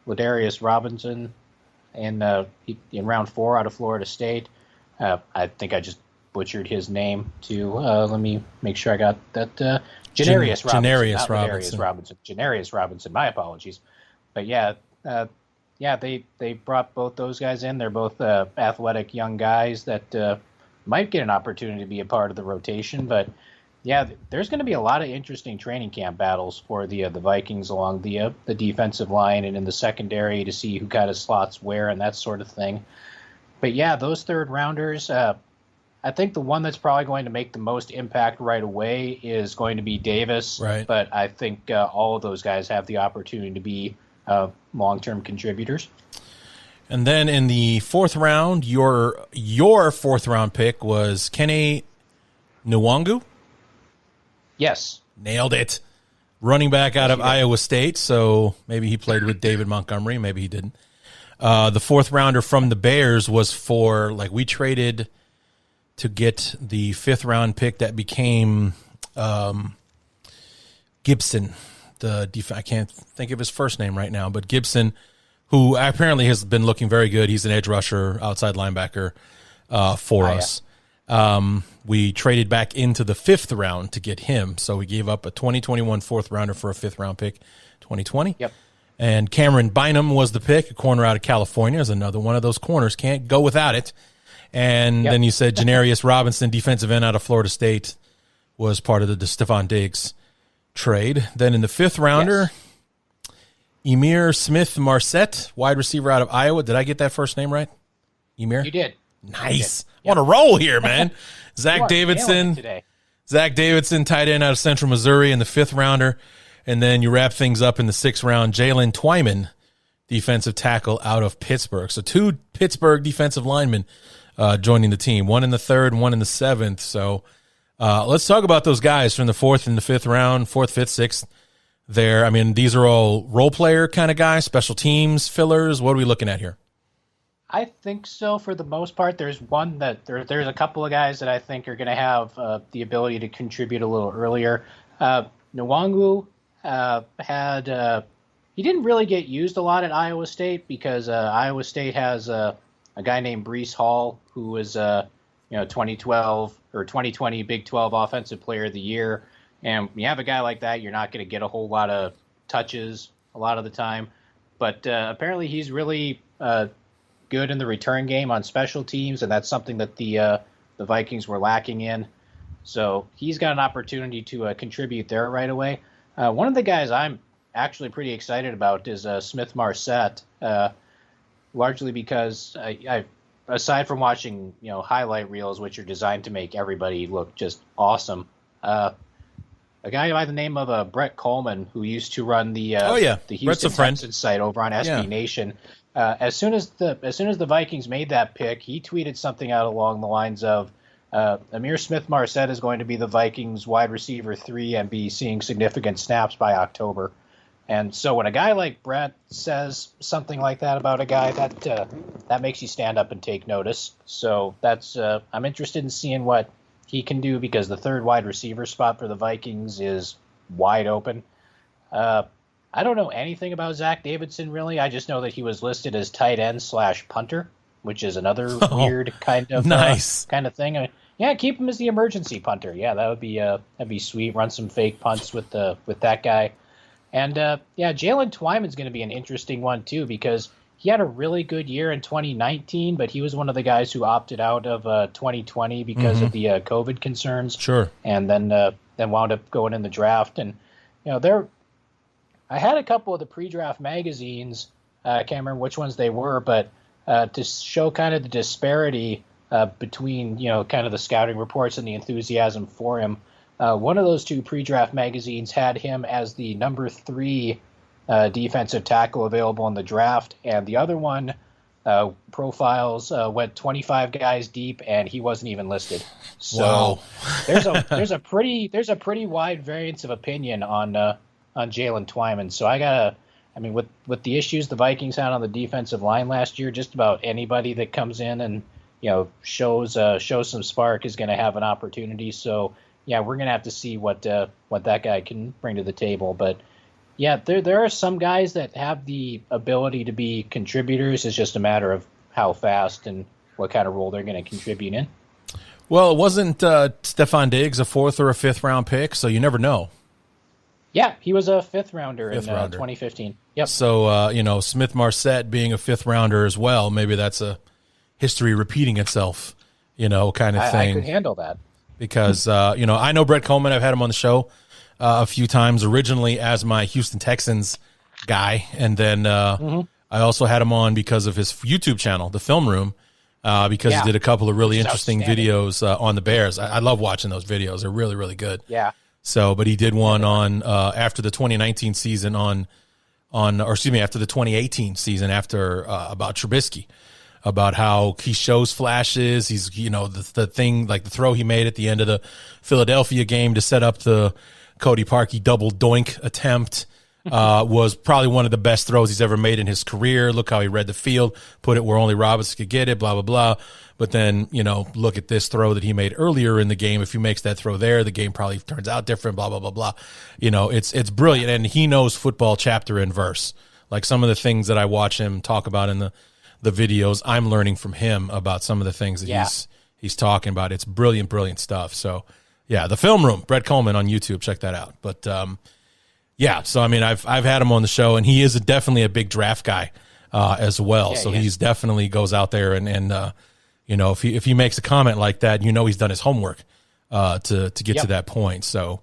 Ladarius Robinson in round 4 out of Florida State. I think I just butchered his name too. Let me make sure I got that. Janarius Robinson. Janarius Robinson. My apologies. But they brought both those guys in. They're both athletic young guys that might get an opportunity to be a part of the rotation. But yeah, there's going to be a lot of interesting training camp battles for the Vikings along the defensive line and in the secondary to see who kind of slots where and that sort of thing. But yeah, those third rounders, I think the one that's probably going to make the most impact right away is going to be Davis. Right. But I think all of those guys have the opportunity to be long-term contributors. And then in the fourth round, your fourth round pick was Kene Nwangu. Yes. Nailed it. Running back out of Iowa State, so maybe he played with David Montgomery, maybe he didn't. The fourth rounder from the Bears was we traded to get the fifth round pick that became Gibson. I can't think of his first name right now, but Gibson, who apparently has been looking very good. He's an edge rusher, outside linebacker for us. We traded back into the fifth round to get him, so we gave up a 2021 fourth rounder for a fifth round pick, 2020. Yep. And Cameron Bynum was the pick, a corner out of California. Is another one of those corners. Can't go without it. And then you said Janarius Robinson, defensive end out of Florida State, was part of the Stephon Diggs trade. Then in the fifth rounder, Emir Smith-Marset, wide receiver out of Iowa. Did I get that first name right? Emir? You did. Nice. What a roll here, man. Zach Davidson, tight end out of Central Missouri in the fifth rounder. And then you wrap things up in the sixth round, Jalen Twyman, defensive tackle out of Pittsburgh. So two Pittsburgh defensive linemen joining the team, one in the third, one in the seventh. So let's talk about those guys from the fourth and the fifth round, fourth, fifth, sixth there. These are all role player kind of guys, special teams, fillers. What are we looking at here? I think so for the most part. There's one that there's a couple of guys that I think are going to have the ability to contribute a little earlier. Nwangu he didn't really get used a lot at Iowa State because Iowa State has a guy named Breece Hall who was 2012 or 2020 Big 12 Offensive Player of the Year. And when you have a guy like that, you're not going to get a whole lot of touches a lot of the time. But apparently he's really good in the return game on special teams, and that's something that the Vikings were lacking in. So he's got an opportunity to contribute there right away. One of the guys I'm actually pretty excited about is Smith-Marset, largely because I aside from watching highlight reels, which are designed to make everybody look just awesome, a guy by the name of Brett Coleman, who used to run the Oh, yeah. the Brett's a Houston friend. Texans site over on SB Yeah. Nation. As soon as the Vikings made that pick, he tweeted something out along the lines of, Amir Smith-Marset is going to be the Vikings wide receiver 3 and be seeing significant snaps by October. And so when a guy like Brett says something like that about a guy, that makes you stand up and take notice. So that's I'm interested in seeing what he can do, because the third wide receiver spot for the Vikings is wide open. I don't know anything about Zach Davidson, really. I just know that he was listed as tight end / punter, which is another weird kind of nice. kind of thing. Yeah, keep him as the emergency punter. Yeah, that'd be sweet. Run some fake punts with that guy. And Jalen Twyman's going to be an interesting one too, because he had a really good year in 2019, but he was one of the guys who opted out of 2020 because of the COVID concerns. Sure. And then wound up going in the draft. And I had a couple of the pre-draft magazines. I can't remember which ones they were, but to show kind of the disparity between kind of the scouting reports and the enthusiasm for him. One of those two pre-draft magazines had him as the number 3 defensive tackle available in the draft, and the other one profiles went 25 guys deep, and he wasn't even listed. So Wow. there's a pretty wide variance of opinion on Jalen Twyman. So with the issues the Vikings had on the defensive line last year, just about anybody that comes in and shows some spark is going to have an opportunity. So yeah, we're going to have to see what that guy can bring to the table. But yeah, there are some guys that have the ability to be contributors. It's just a matter of how fast and what kind of role they're going to contribute in. Well, it wasn't Stephon Diggs a 4th or a 5th round pick, so you never know. Yeah, he was a 5th rounder in rounder. 2015. Yep. So, Smith-Marset being a 5th rounder as well, maybe that's a history repeating itself, kind of I thing. could handle that. Because, I know Brett Coleman. I've had him on the show a few times, originally as my Houston Texans guy. And then I also had him on because of his YouTube channel, The Film Room, because he did a couple of really interesting videos on the Bears. I love watching those videos. They're really, really good. Yeah. So, but he did one on after the 2019 season after the 2018 season about Trubisky, about how he shows flashes. He's, the thing, like the throw he made at the end of the Philadelphia game to set up the Cody Parkey double doink attempt was probably one of the best throws he's ever made in his career. Look how he read the field, put it where only Robinson could get it, blah, blah, blah. But then, look at this throw that he made earlier in the game. If he makes that throw there, the game probably turns out different, blah, blah, blah, blah. It's brilliant. And he knows football chapter and verse. Like some of the things that I watch him talk about in the videos, I'm learning from him about some of the things that he's talking about. It's brilliant, brilliant stuff. So, yeah, The Film Room, Brett Coleman on YouTube. Check that out. But, so, I've had him on the show, and he is definitely a big draft guy as well. So he's definitely goes out there and if he makes a comment like that, he's done his homework to get to that point. So,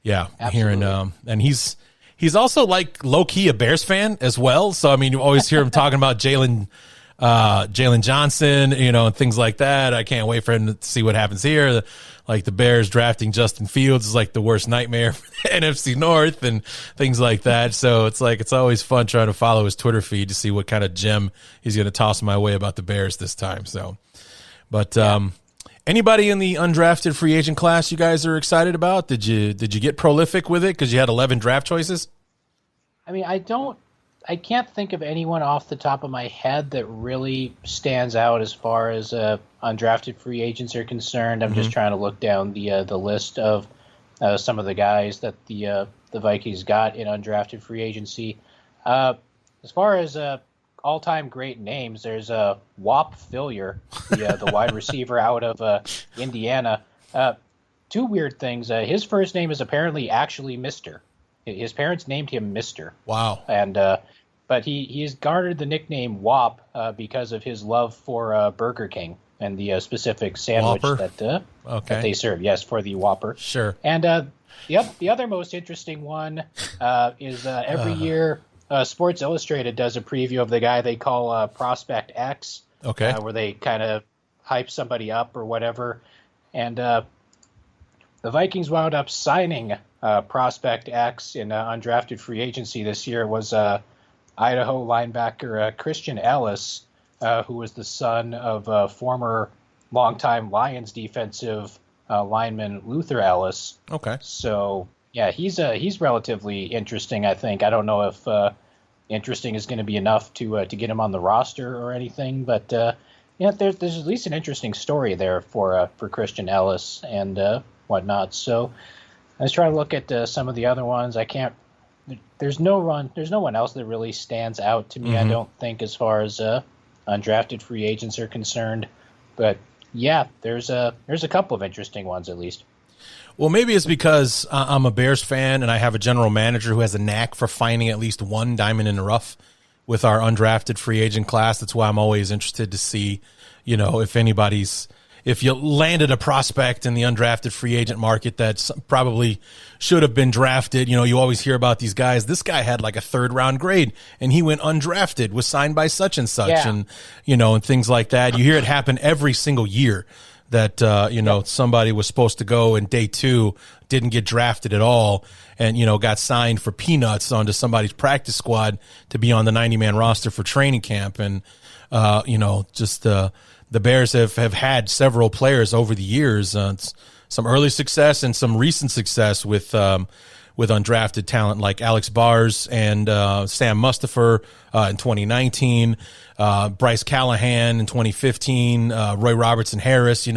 yeah, Absolutely. hearing and he's also like low key a Bears fan as well. So you always hear him talking about Jalen Johnson, and things like that. I can't wait for him to see what happens here. Like the Bears drafting Justin Fields is like the worst nightmare for the NFC North and things like that. So it's always fun trying to follow his Twitter feed to see what kind of gem he's going to toss my way about the Bears this time. So, but anybody in the undrafted free agent class you guys are excited about? Did you get prolific with it because you had 11 draft choices? I can't think of anyone off the top of my head that really stands out as far as undrafted free agents are concerned. I'm just trying to look down the list of some of the guys that the Vikings got in undrafted free agency. As far as all-time great names, there's Whop Philyor, the wide receiver out of Indiana. Two weird things. His first name is apparently actually Mr. His parents named him Mr. Wow. And but he's garnered the nickname Whop because of his love for Burger King and the specific sandwich Whopper? that they serve. Yes, for the Whopper. Sure. And the other most interesting one is every year Sports Illustrated does a preview of the guy they call Prospect X. Okay. Where they kind of hype somebody up or whatever. And the Vikings wound up signing prospect X in undrafted free agency this year. It was Idaho linebacker Christian Ellis, who was the son of former longtime Lions defensive lineman Luther Ellis. Okay. So yeah, he's relatively interesting. I think. I don't know if interesting is going to be enough to get him on the roster or anything, but yeah, there's at least an interesting story there for Christian Ellis and whatnot. So I was trying to look at some of the other ones. I can't. There's no one else that really stands out to me. I don't think, as far as undrafted free agents are concerned. But yeah, there's a couple of interesting ones at least. Well, maybe it's because I'm a Bears fan and I have a general manager who has a knack for finding at least one diamond in the rough with our undrafted free agent class. That's why I'm always interested to see, if you landed a prospect in the undrafted free agent market that probably should have been drafted. You always hear about these guys. This guy had like a 3rd round grade and he went undrafted, was signed by such and such, Yeah. and things like that. You hear it happen every single year that, somebody was supposed to go and day 2 didn't get drafted at all and, got signed for peanuts onto somebody's practice squad to be on the 90-man roster for training camp. And, the Bears have had several players over the years, some early success and some recent success with undrafted talent like Alex Bars and Sam Mustipher in 2019, Bryce Callahan in 2015, Roy Robertson Harris.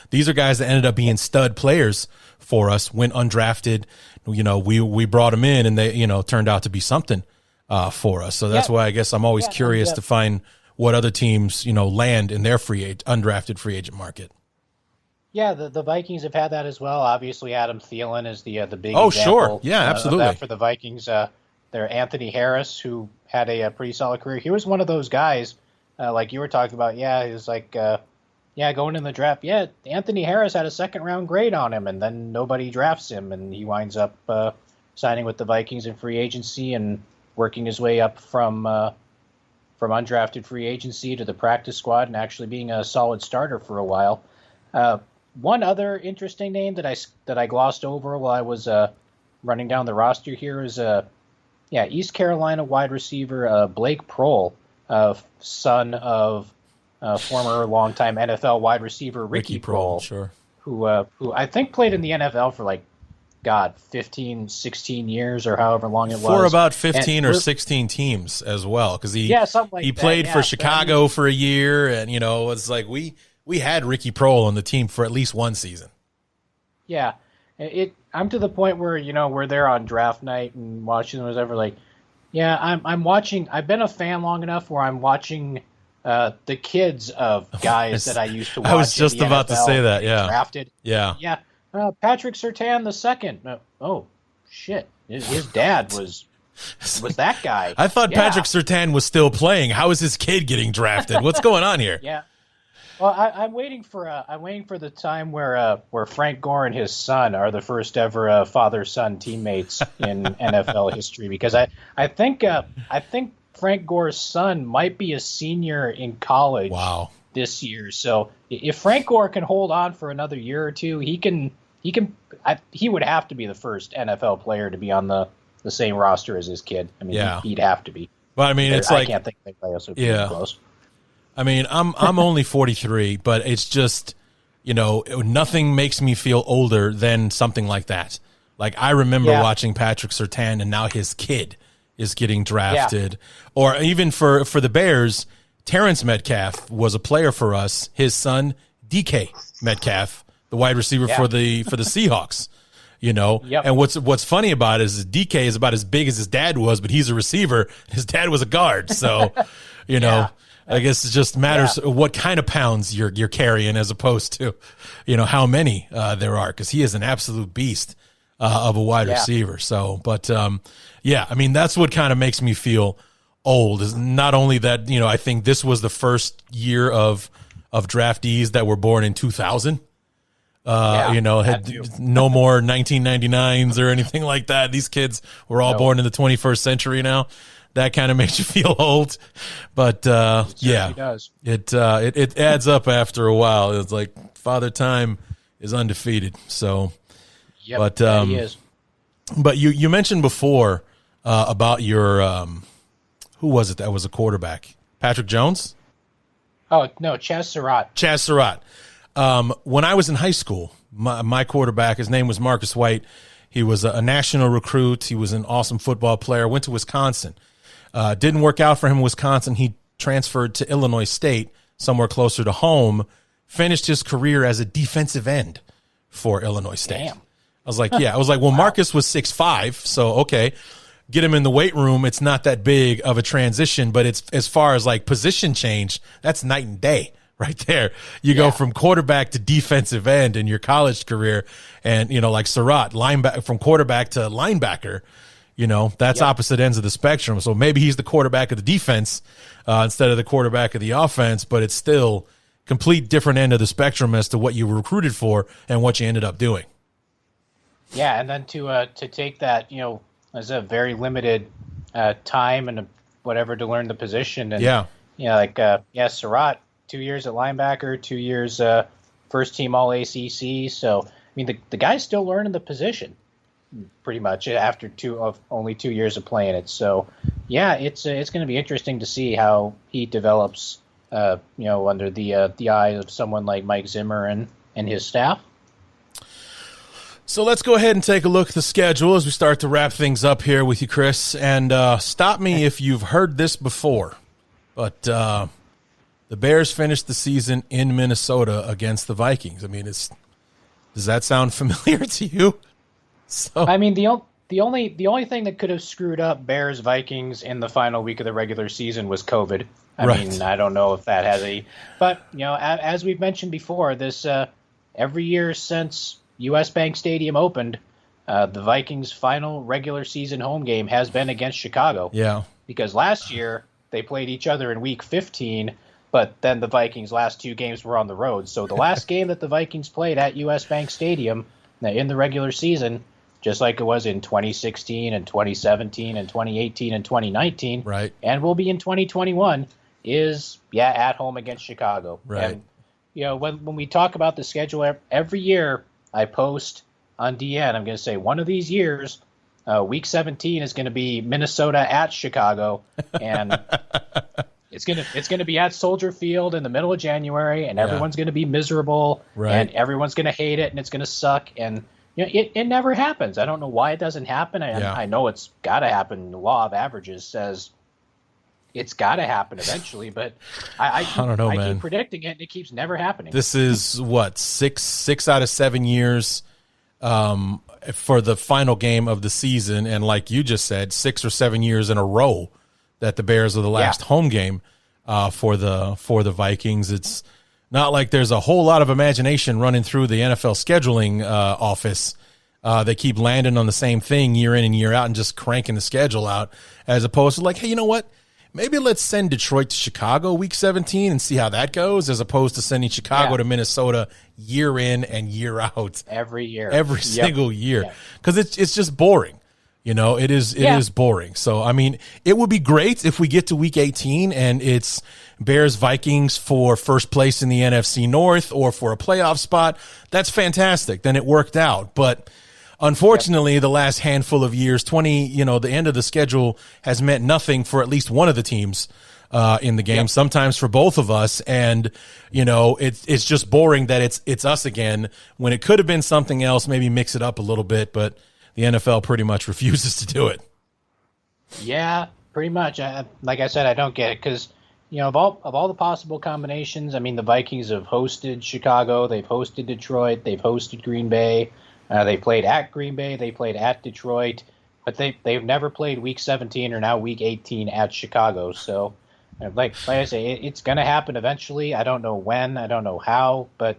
These are guys that ended up being stud players for us, went undrafted. We brought them in and they, turned out to be something for us. So that's why I guess I'm always curious to find what other teams, land in their undrafted free agent market. Yeah, the Vikings have had that as well. Obviously, Adam Thielen is the big Oh, example, sure. Yeah, absolutely. of that for the Vikings. There, Anthony Harris, who had a pretty solid career. He was one of those guys, like you were talking about. Yeah, he was like, going in the draft. Yeah, Anthony Harris had a 2nd round grade on him, and then nobody drafts him, and he winds up signing with the Vikings in free agency and working his way up from undrafted free agency to the practice squad and actually being a solid starter for a while. One other interesting name that I glossed over while I was running down the roster here is East Carolina wide receiver Blake Prohl, son of former longtime NFL wide receiver Ricky Prohl, sure, who I think played in the NFL for 15, 16 years or however long it was. For about 15 or 16 teams as well, because he played for Chicago for a year, and it's like we had Ricky Prohl on the team for at least one season. Yeah, I'm to the point where we're there on draft night and watching them, whatever. I'm watching. I've been a fan long enough where I'm watching the kids of guys that I used to watch. I was just about to say that. Yeah, drafted. Yeah. Patrick Surtain II. Oh, shit! His dad was that guy. I thought Patrick Surtain was still playing. How is his kid getting drafted? What's going on here? Yeah. Well, I'm waiting for the time where Frank Gore and his son are the first ever father-son teammates in NFL history, because I think Frank Gore's son might be a senior in college. Wow. This year. So if Frank Gore can hold on for another year or two, he would have to be the first NFL player to be on the same roster as his kid. I mean, he'd have to be. But I mean, it's I can't think anybody else would be close. I mean, I'm only 43, but it's just, nothing makes me feel older than something like that. Like, I remember watching Patrick Surtain, and now his kid is getting drafted. Or even for the Bears, Terrence Metcalf was a player for us. His son, DK Metcalf, the wide receiver for the Seahawks. And what's funny about it is DK is about as big as his dad was, but he's a receiver. His dad was a guard. So, I guess it just matters what kind of pounds you're carrying as opposed to, how many there are, because he is an absolute beast of a wide receiver. So, but I mean, that's what kind of makes me feel old, is not only that, I think this was the first year of draftees that were born in 2000. Had no more 1999s or anything like that. These kids were all born in the 21st century now. That kind of makes you feel old, but does. It adds up after a while. It's like Father Time is undefeated. So Yep, But yeah, he is. But you mentioned before about your who was it that was a quarterback? Patrick Jones? Oh no, Chaz Surratt. Chaz Surratt. When I was in high school, my quarterback, his name was Marcus White. He was a national recruit. He was an awesome football player. Went to Wisconsin. Didn't work out for him in Wisconsin. He transferred to Illinois State, somewhere closer to home. Finished his career as a defensive end for Illinois State. Damn. I was like, well, Marcus was 6'5", so okay. Get him in the weight room. It's not that big of a transition, but it's as far as like position change, that's night and day right there. You go from quarterback to defensive end in your college career, and like Surratt, linebacker from quarterback to linebacker. That's opposite ends of the spectrum. So maybe he's the quarterback of the defense instead of the quarterback of the offense, but it's still complete different end of the spectrum as to what you were recruited for and what you ended up doing. Yeah, and then to take that, as a very limited time and whatever to learn the position, and Surratt, 2 years at linebacker, 2 years first team All ACC. So I mean, the guy's still learning the position, pretty much after only 2 years of playing it. So yeah, it's going to be interesting to see how he develops, under the eye of someone like Mike Zimmer and his staff. So let's go ahead and take a look at the schedule as we start to wrap things up here with you, Chris. And stop me if you've heard this before, but the Bears finished the season in Minnesota against the Vikings. I mean, does that sound familiar to you? So I mean, the only thing that could have screwed up Bears Vikings in the final week of the regular season was COVID. I mean, I don't know if that has but as we've mentioned before, this every year since U.S. Bank Stadium opened, the Vikings' final regular season home game has been against Chicago. Yeah. Because last year they played each other in Week 15, but then the Vikings' last two games were on the road. So the last game that the Vikings played at U.S. Bank Stadium in the regular season, just like it was in 2016 and 2017 and 2018 and 2019, right, and will be in 2021, is at home against Chicago. Right. And when we talk about the schedule every year, I post on DN, I'm going to say one of these years, Week 17 is going to be Minnesota at Chicago, and it's going to be at Soldier Field in the middle of January, and everyone's going to be miserable, and everyone's going to hate it, and it's going to suck, and it never happens. I don't know why it doesn't happen. I know it's got to happen. The law of averages says it's got to happen eventually, but I don't know, man. Keep predicting it, and it keeps never happening. This is what, six out of 7 years for the final game of the season, and like you just said, 6 or 7 years in a row that the Bears are the last home game for the Vikings. It's not like there's a whole lot of imagination running through the NFL scheduling office. They keep landing on the same thing year in and year out and just cranking the schedule out, as opposed to like, hey, you know what? Maybe let's send Detroit to Chicago Week 17 and see how that goes, as opposed to sending Chicago to Minnesota year in and year out. Every year. Every single year. Because it's just boring. It is boring. So, I mean, it would be great if we get to Week 18 and it's Bears-Vikings for first place in the NFC North or for a playoff spot. That's fantastic. Then it worked out. But unfortunately, the last handful of years, the end of the schedule has meant nothing for at least one of the teams in the game, sometimes for both of us. And, it's just boring that it's us again when it could have been something else, maybe mix it up a little bit, but the NFL pretty much refuses to do it. Yeah, pretty much. Like I said, I don't get it because, of all the possible combinations, I mean, the Vikings have hosted Chicago, they've hosted Detroit, they've hosted Green Bay. They played at Green Bay. They played at Detroit, but they've never played Week 17 or now Week 18 at Chicago. So, like I say, it's going to happen eventually. I don't know when. I don't know how. But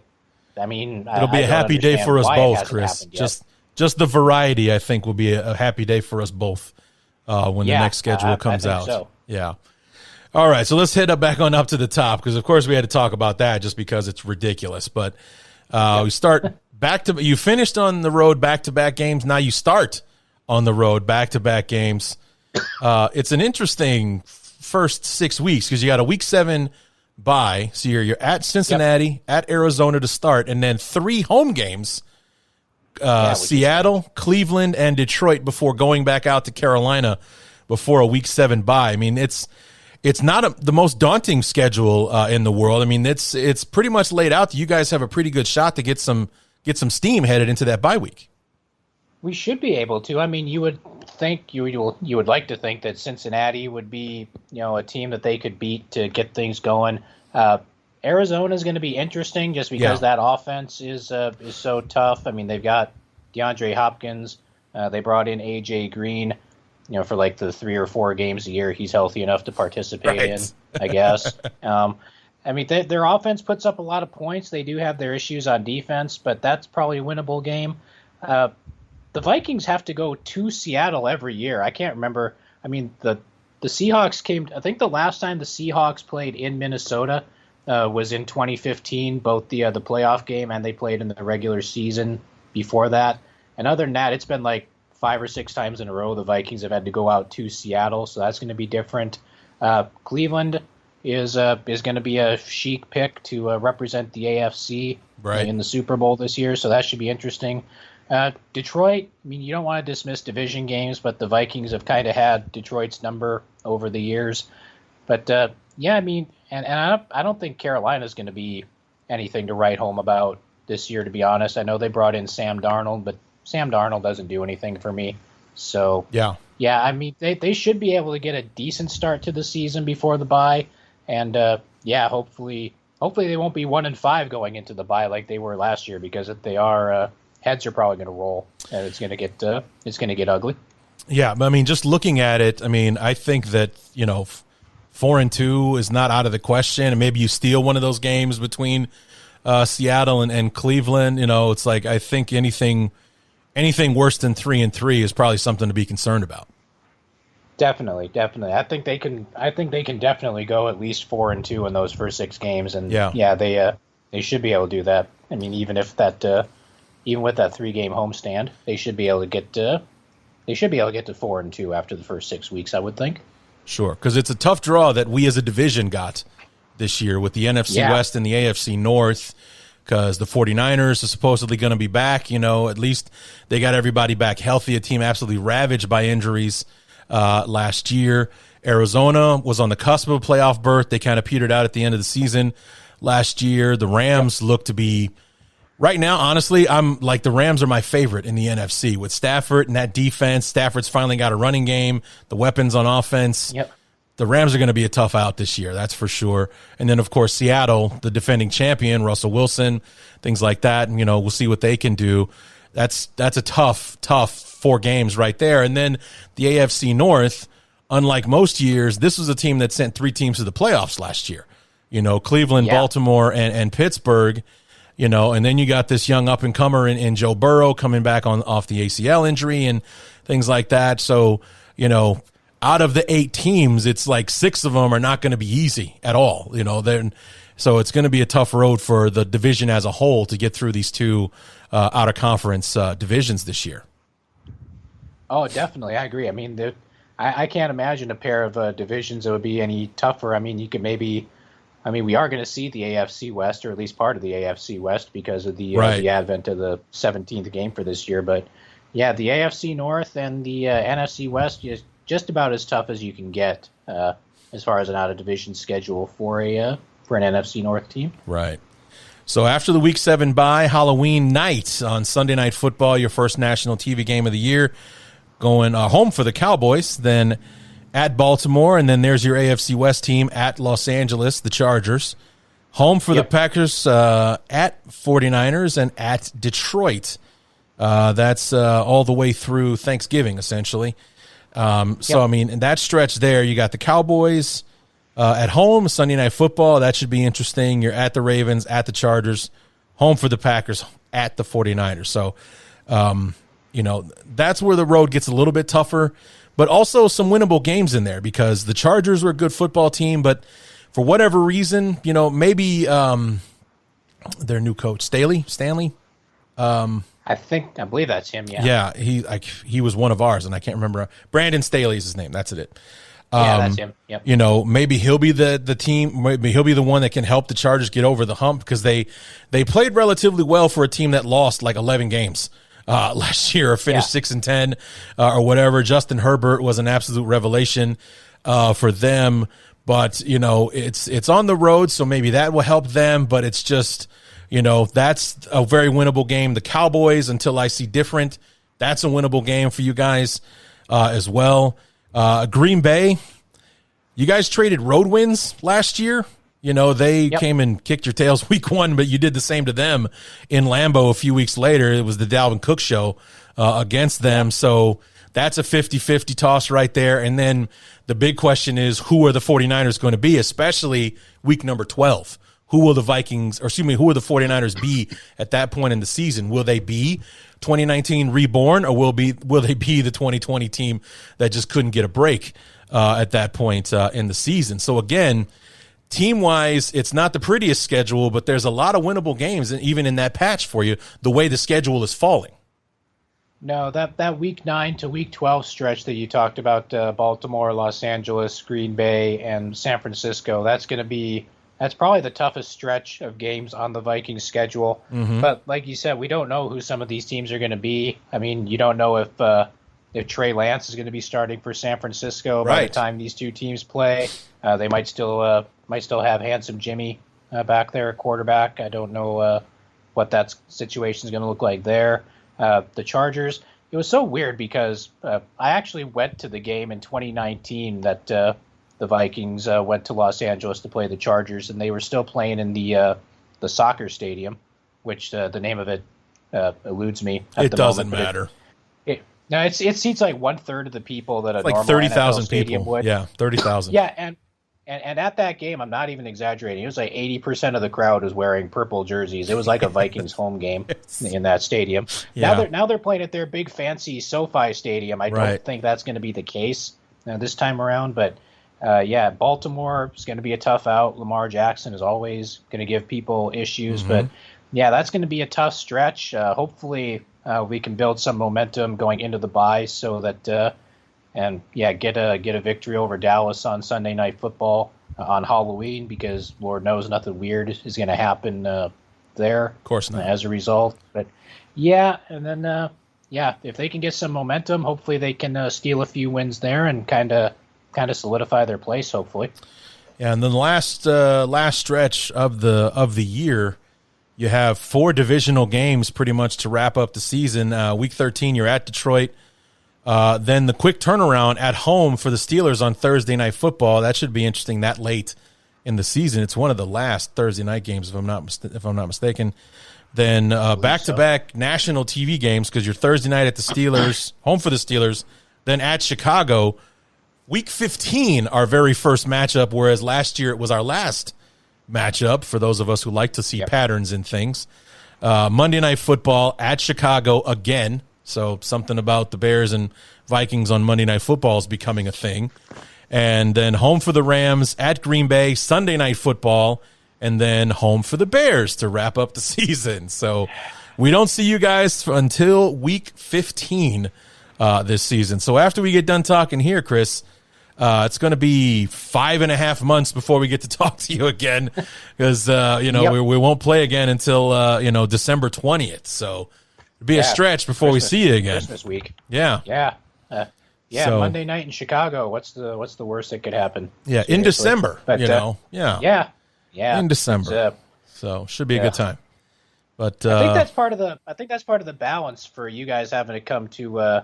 I mean, it'll be a happy day for us both, Chris. Just the variety, I think, will be a happy day for us both when the next schedule comes out. So. Yeah. All right, so let's head back to the top because, of course, we had to talk about that just because it's ridiculous. But we start. You finished on the road back-to-back games. Now you start on the road back-to-back games. It's an interesting first 6 weeks because you got a Week 7 bye. So you're at Cincinnati, at Arizona to start, and then 3 home games Seattle, Cleveland, and Detroit before going back out to Carolina before a Week 7 bye. I mean, it's not the most daunting schedule in the world. I mean, it's pretty much laid out that you guys have a pretty good shot to get some steam headed into that bye week. We should be able to. I mean, you would think you would like to think that Cincinnati would be, a team that they could beat to get things going. Arizona is going to be interesting just because that offense is so tough. I mean, they've got DeAndre Hopkins. They brought in AJ Green, for like the 3 or 4 games a year he's healthy enough to participate in, I guess. I mean, their offense puts up a lot of points. They do have their issues on defense, but that's probably a winnable game. The Vikings have to go to Seattle every year. I can't remember. I mean, the Seahawks came. I think the last time the Seahawks played in Minnesota was in 2015, both the playoff game and they played in the regular season before that. And other than that, it's been like 5 or 6 times in a row the Vikings have had to go out to Seattle, so that's going to be different. Cleveland is going to be a chic pick to represent the AFC in the Super Bowl this year, so that should be interesting. Detroit, I mean, you don't want to dismiss division games, but the Vikings have kind of had Detroit's number over the years. But, I mean, and I don't think Carolina's going to be anything to write home about this year, to be honest. I know they brought in Sam Darnold, but Sam Darnold doesn't do anything for me. So, yeah, I mean, they should be able to get a decent start to the season before the bye. And, hopefully they won't be 1-5 going into the bye like they were last year, because if they are, heads are probably going to roll, and it's going to get ugly. Yeah, I mean, just looking at it, I mean, I think that 4-2 is not out of the question, and maybe you steal one of those games between Seattle and Cleveland. It's like, I think anything worse than 3-3 is probably something to be concerned about. Definitely. I think they can definitely go at least 4-2 in those first 6 games, and they should be able to do that. I mean, even with that 3-game homestand, they should be able to get to 4-2 after the first 6 weeks, I would think. Sure, because it's a tough draw that we as a division got this year with the NFC West and the AFC North, because the 49ers are supposedly going to be back. At least they got everybody back healthy. A team absolutely ravaged by injuries last year. Arizona was on the cusp of a playoff berth. They kind of petered out at the end of the season last year. The Rams look to be, right now, honestly, I'm like, the Rams are my favorite in the NFC with Stafford and that defense. Stafford's finally got a running game, the weapons on offense. Yep. The Rams are going to be a tough out this year, that's for sure. And then, of course, Seattle, the defending champion, Russell Wilson, things like that. And, we'll see what they can do. That's a tough 4 games right there. And then the AFC North, unlike most years, this was a team that sent 3 teams to the playoffs last year. Cleveland, Baltimore, and Pittsburgh. And then you got this young up-and-comer in Joe Burrow coming back off the ACL injury and things like that. So, out of the 8 teams, it's like 6 of them are not going to be easy at all. So it's going to be a tough road for the division as a whole to get through these 2 out-of-conference divisions this year. Oh, definitely. I agree. I mean, I can't imagine a pair of divisions that would be any tougher. I mean, we are going to see the AFC West, or at least part of the AFC West, because of the advent of the 17th game for this year. But, yeah, the AFC North and the NFC West is just about as tough as you can get as far as an out-of-division schedule for an NFC North team. Right. So after the Week 7 bye, Halloween night on Sunday Night Football, your first national TV game of the year, going home for the Cowboys, then at Baltimore, and then there's your AFC West team at Los Angeles, the Chargers. Home for the Packers at 49ers and at Detroit. That's all the way through Thanksgiving, essentially. So, I mean, in that stretch there, you got the Cowboys at home, Sunday Night Football. That should be interesting. You're at the Ravens, at the Chargers, home for the Packers, at the 49ers. So, that's where the road gets a little bit tougher. But also some winnable games in there, because the Chargers were a good football team, but for whatever reason, maybe their new coach, Stanley. I believe that's him. Yeah. Yeah. He was one of ours, and I can't remember. Brandon Staley is his name. That's it. That's him. Yep. Maybe he'll be the team. Maybe he'll be the one that can help the Chargers get over the hump, because they played relatively well for a team that lost like 11 games last year, or finished 6-10 or whatever. Justin Herbert was an absolute revelation for them. But, you know, it's on the road, so maybe that will help them. But it's just, you know, that's a very winnable game. The Cowboys, until I see different, that's a winnable game for you guys as well. Green Bay, you guys traded road wins last year. You know, they came and kicked your tails week 1, but you did the same to them in Lambeau a few weeks later. It was the Dalvin Cook show against them. So that's a 50-50 toss right there. And then the big question is, who are the 49ers going to be, especially week number 12? Who will the Vikings, or excuse me, who will the 49ers be at that point in the season? Will they be 2019 reborn, or will they be the 2020 team that just couldn't get a break at that point in the season? So again, team-wise, it's not the prettiest schedule, but there's a lot of winnable games, and even in that patch for you, the way the schedule is falling. No, that week 9 to week 12 stretch that you talked about, Baltimore, Los Angeles, Green Bay, and San Francisco, that's probably the toughest stretch of games on the Vikings schedule. Mm-hmm. But like you said, we don't know who some of these teams are going to be. I mean, you don't know if Trey Lance is going to be starting for San Francisco by the time these two teams play. They might still have Handsome Jimmy back there at quarterback. I don't know what that situation is going to look like there. The Chargers, it was so weird because I actually went to the game in 2019 that the Vikings went to Los Angeles to play the Chargers, and they were still playing in the soccer stadium, which the name of it eludes me at it the doesn't moment. matter. It seats like 1/3 of the people that a like normal 30,000 NFL stadium people would. Yeah, 30,000. Yeah, and at that game, I'm not even exaggerating, it was like 80% of the crowd was wearing purple jerseys. It was like a Vikings home game in that stadium. Yeah. Now they're playing at their big fancy SoFi stadium. I don't think that's going to be the case this time around. But Baltimore is going to be a tough out. Lamar Jackson is always going to give people issues. Mm-hmm. But yeah, that's going to be a tough stretch. Hopefully we can build some momentum going into the bye so that get a victory over Dallas on Sunday Night Football on Halloween, because Lord knows nothing weird is going to happen there. Of course not. As a result. But yeah, and then if they can get some momentum, hopefully they can steal a few wins there and kind of solidify their place. Hopefully. Yeah, and then the last stretch of the year, you have 4 divisional games pretty much to wrap up the season. Week 13, you're at Detroit. Then the quick turnaround at home for the Steelers on Thursday Night Football. That should be interesting that late in the season. It's one of the last Thursday night games, if I'm not mistaken. Then back-to-back national TV games, because you're Thursday night at the Steelers, home for the Steelers, then at Chicago. Week 15, our very first matchup, whereas last year it was our last matchup for those of us who like to see patterns in things. Monday Night Football at Chicago again. So something about the Bears and Vikings on Monday Night Football is becoming a thing. And then home for the Rams at Green Bay, Sunday Night Football, and then home for the Bears to wrap up the season. So we don't see you guys until week 15 this season. So after we get done talking here, Chris, it's going to be 5.5 months before we get to talk to you again, because we won't play again until December 20th. So it'll be a stretch before we see you again. Christmas week. Yeah. So, Monday night in Chicago. What's the worst that could happen? Yeah, in December. But, Yeah, in December. So should be a good time. But I think that's part of the balance for you guys having to come to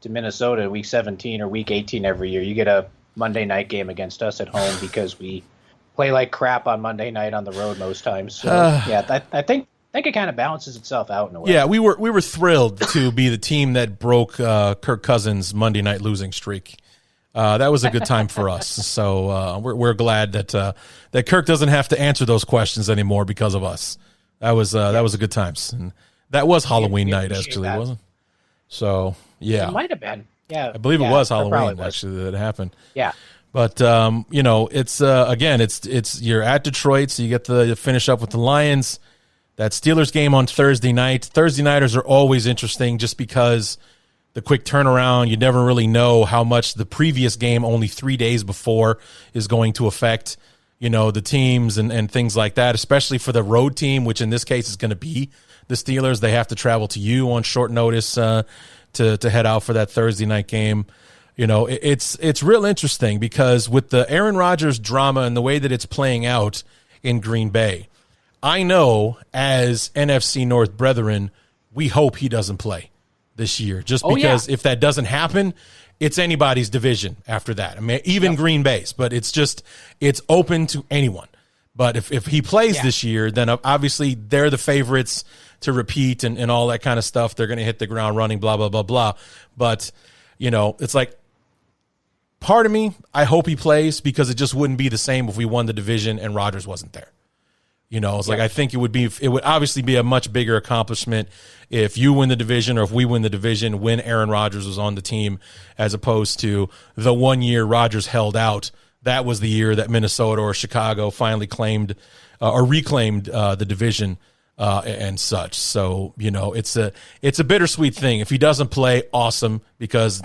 Minnesota week 17 or week 18 every year. You get a Monday night game against us at home because we play like crap on Monday night on the road most times. So I think it kind of balances itself out in a way. Yeah, we were thrilled to be the team that broke Kirk Cousins' Monday night losing streak. That was a good time for us. So we're glad that Kirk doesn't have to answer those questions anymore because of us. That was a good times, and that was Halloween night actually, wasn't it? So yeah, it might have been. Yeah, I believe it was Halloween was. actually that it happened. Yeah. But it's again, it's you're at Detroit, so you get to finish up with the Lions. That Steelers game on Thursday night. Thursday nighters are always interesting just because the quick turnaround, you never really know how much the previous game only 3 days before is going to affect, the teams and things like that, especially for the road team, which in this case is going to be the Steelers. They have to travel to you on short notice to head out for that Thursday night game. It's real interesting because with the Aaron Rodgers drama and the way that it's playing out in Green Bay, I know as NFC North brethren, we hope he doesn't play this year, just because if that doesn't happen, it's anybody's division after that. I mean, even Green Bay's, but it's open to anyone. But if he plays this year, then obviously they're the favorites to repeat and all that kind of stuff. They're going to hit the ground running, blah, blah, blah, blah. But, it's like part of me, I hope he plays because it just wouldn't be the same if we won the division and Rodgers wasn't there. It's like I think it would obviously be a much bigger accomplishment if you win the division or if we win the division when Aaron Rodgers was on the team, as opposed to the 1 year Rodgers held out. That was the year that Minnesota or Chicago finally claimed or reclaimed the division and such. So, it's a bittersweet thing. If he doesn't play, awesome, because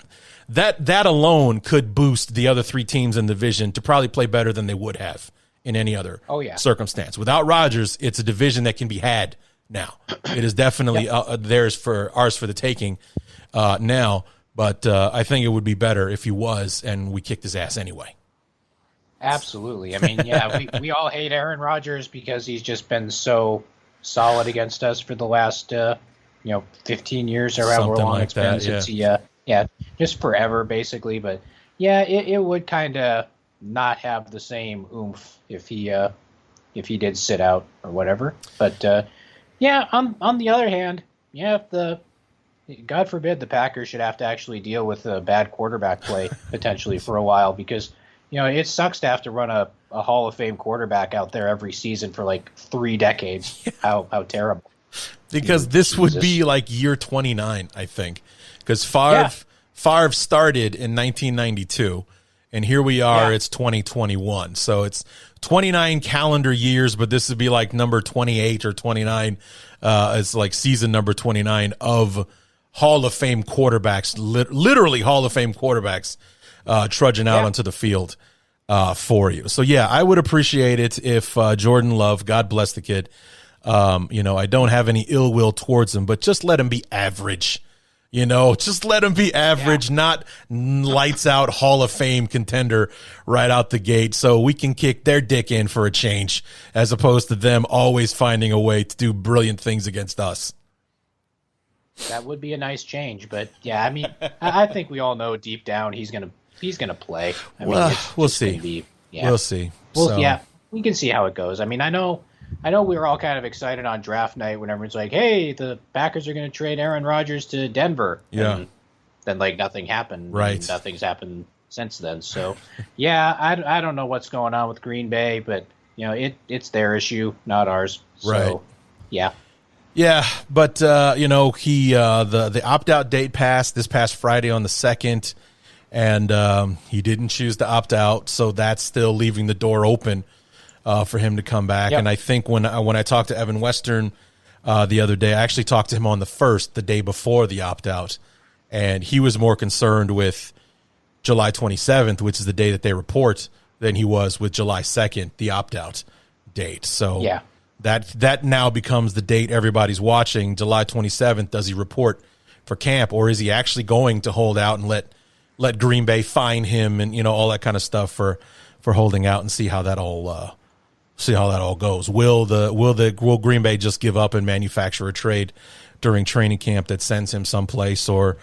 that alone could boost the other three teams in the division to probably play better than they would have in any other circumstance. Without Rodgers, it's a division that can be had now. It is definitely ours for the taking now, but I think it would be better if he was and we kicked his ass anyway. Absolutely. I mean, we all hate Aaron Rodgers because he's just been so solid against us for the last 15 years or however long it's been since he just forever basically. But it would kind of not have the same oomph if he did sit out or whatever. But on the other hand, if God forbid the Packers should have to actually deal with a bad quarterback play potentially for a while, because it sucks to have to run a Hall of Fame quarterback out there every season for like 3 decades. How terrible. Because this would be like year 29, I think, because Favre started in 1992. And here we are, it's 2021. So it's 29 calendar years, but this would be like number 28 or 29. It's like season number 29 of Hall of Fame quarterbacks, literally Hall of Fame quarterbacks trudging out onto the field for you. So, I would appreciate it if Jordan Love, God bless the kid, I don't have any ill will towards him, but just let him be average. Just let him be average, not lights out Hall of Fame contender right out the gate, so we can kick their dick in for a change, as opposed to them always finding a way to do brilliant things against us. That would be a nice change, but I mean, I think we all know deep down he's gonna play. We'll see. We'll see. Well, we can see how it goes. I mean, I know we were all kind of excited on draft night when everyone's like, hey, the Packers are going to trade Aaron Rodgers to Denver. Yeah. And then, nothing happened. Right. And nothing's happened since then. So, I don't know what's going on with Green Bay, but, it's their issue, not ours. So, right. Yeah. Yeah, but, he the opt-out date passed this past Friday on the 2nd, and he didn't choose to opt out, so that's still leaving the door open for him to come back. Yep. And I think when I talked to Evan Western the other day, I actually talked to him on the 1st, the day before the opt-out, and he was more concerned with July 27th, which is the day that they report, than he was with July 2nd, the opt-out date. So that now becomes the date everybody's watching. July 27th, does he report for camp, or is he actually going to hold out and let Green Bay fine him and all that kind of stuff for holding out, and see how that all goes. Will Green Bay just give up and manufacture a trade during training camp that sends him someplace, or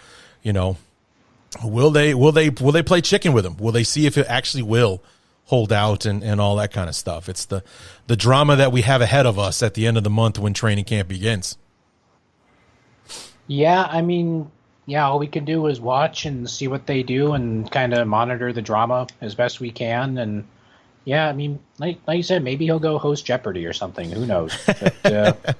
will they play chicken with him? Will they see if it actually will hold out and all that kind of stuff? It's the drama that we have ahead of us at the end of the month when training camp begins. Yeah, I mean, all we can do is watch and see what they do and kind of monitor the drama as best we can. And I mean, like you said, maybe he'll go host Jeopardy or something. Who knows? But,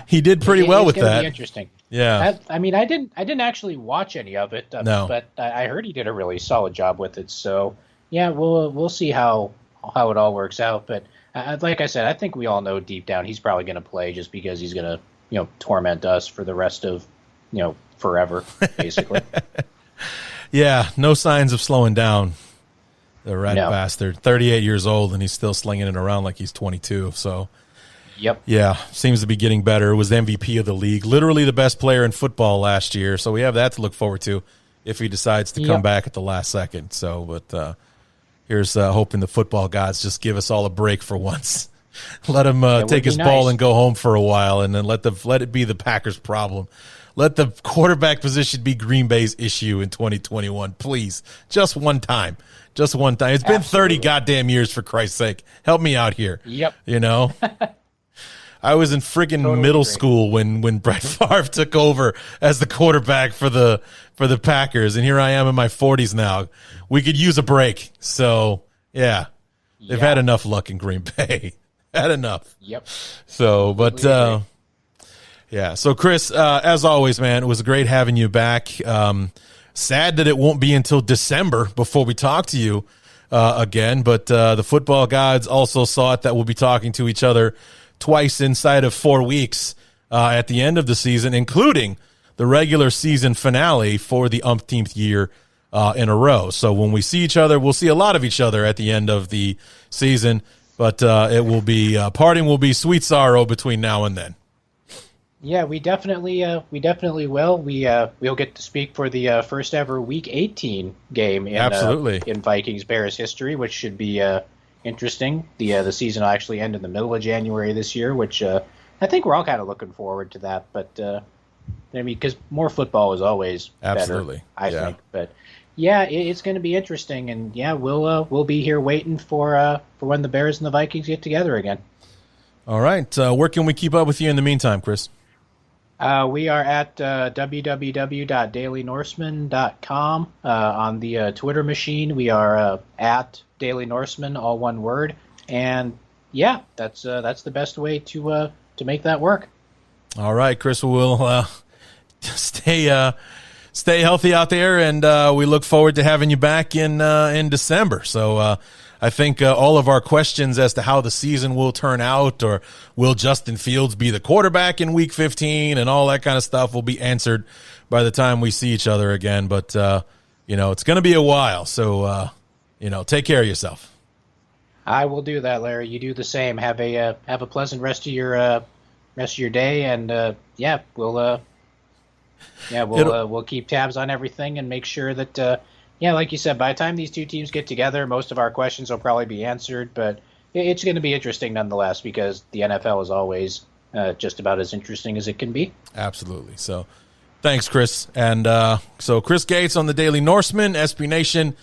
he did pretty well with that. Be interesting. Yeah. I mean, I didn't actually watch any of it. No. But I heard he did a really solid job with it. So we'll see how it all works out. But like I said, I think we all know deep down he's probably going to play, just because he's going to torment us for the rest of forever, basically. No signs of slowing down The rat No. bastard. 38 years old, and he's still slinging it around like he's 22. So, Yep. yeah, seems to be getting better. Was the MVP of the league. Literally the best player in football last year. So we have that to look forward to if he decides to come Yep. back at the last second. So, but here's hoping the football gods just give us all a break for once. Let him would take be his ball nice. and go home for a while, and then let it be the Packers' problem. Let the quarterback position be Green Bay's issue in 2021, please. Just one time. Just one time. It's been 30 goddamn years, for Christ's sake. Help me out here. Yep. You know? I was in freaking Totally middle agree. school when Brett Favre took over as the quarterback for the Packers, and here I am in my 40s now. We could use a break. So, yeah. They've Yeah. had enough luck in Green Bay. Had enough. Yep. So, but Completely agree. yeah. So, Chris, as always, man, it was great having you back. Sad that it won't be until December before we talk to you again. But the football gods also saw it that we'll be talking to each other twice inside of 4 weeks at the end of the season, including the regular season finale for the umpteenth year in a row. So when we see each other, we'll see a lot of each other at the end of the season. But it will be parting will be sweet sorrow between now and then. Yeah, we definitely will. We'll get to speak for the first ever Week 18 game in Absolutely. In Vikings Bears history, which should be interesting. The season will actually end in the middle of January this year, which I think we're all kind of looking forward to that. But I mean, because more football is always Absolutely. better, I Yeah. think. But yeah, it's going to be interesting, and yeah, we'll be here waiting for when the Bears and the Vikings get together again. All right. Where can we keep up with you in the meantime, Chris? We are at www.dailynorseman.com. On the Twitter machine, we are at Daily Norseman, all one word. And yeah, that's the best way to make that work. All right, Chris, we'll stay healthy out there, and we look forward to having you back in December. So I think all of our questions as to how the season will turn out, or will Justin Fields be the quarterback in Week 15, and all that kind of stuff will be answered by the time we see each other again. But it's going to be a while, so take care of yourself. I will do that, Larry. You do the same. Have a pleasant rest of your day, and we'll keep tabs on everything and make sure that like you said, by the time these two teams get together, most of our questions will probably be answered. But it's going to be interesting nonetheless, because the NFL is always just about as interesting as it can be. Absolutely. So, thanks, Chris. And so Chris Gates on the Daily Norseman, SB Nation.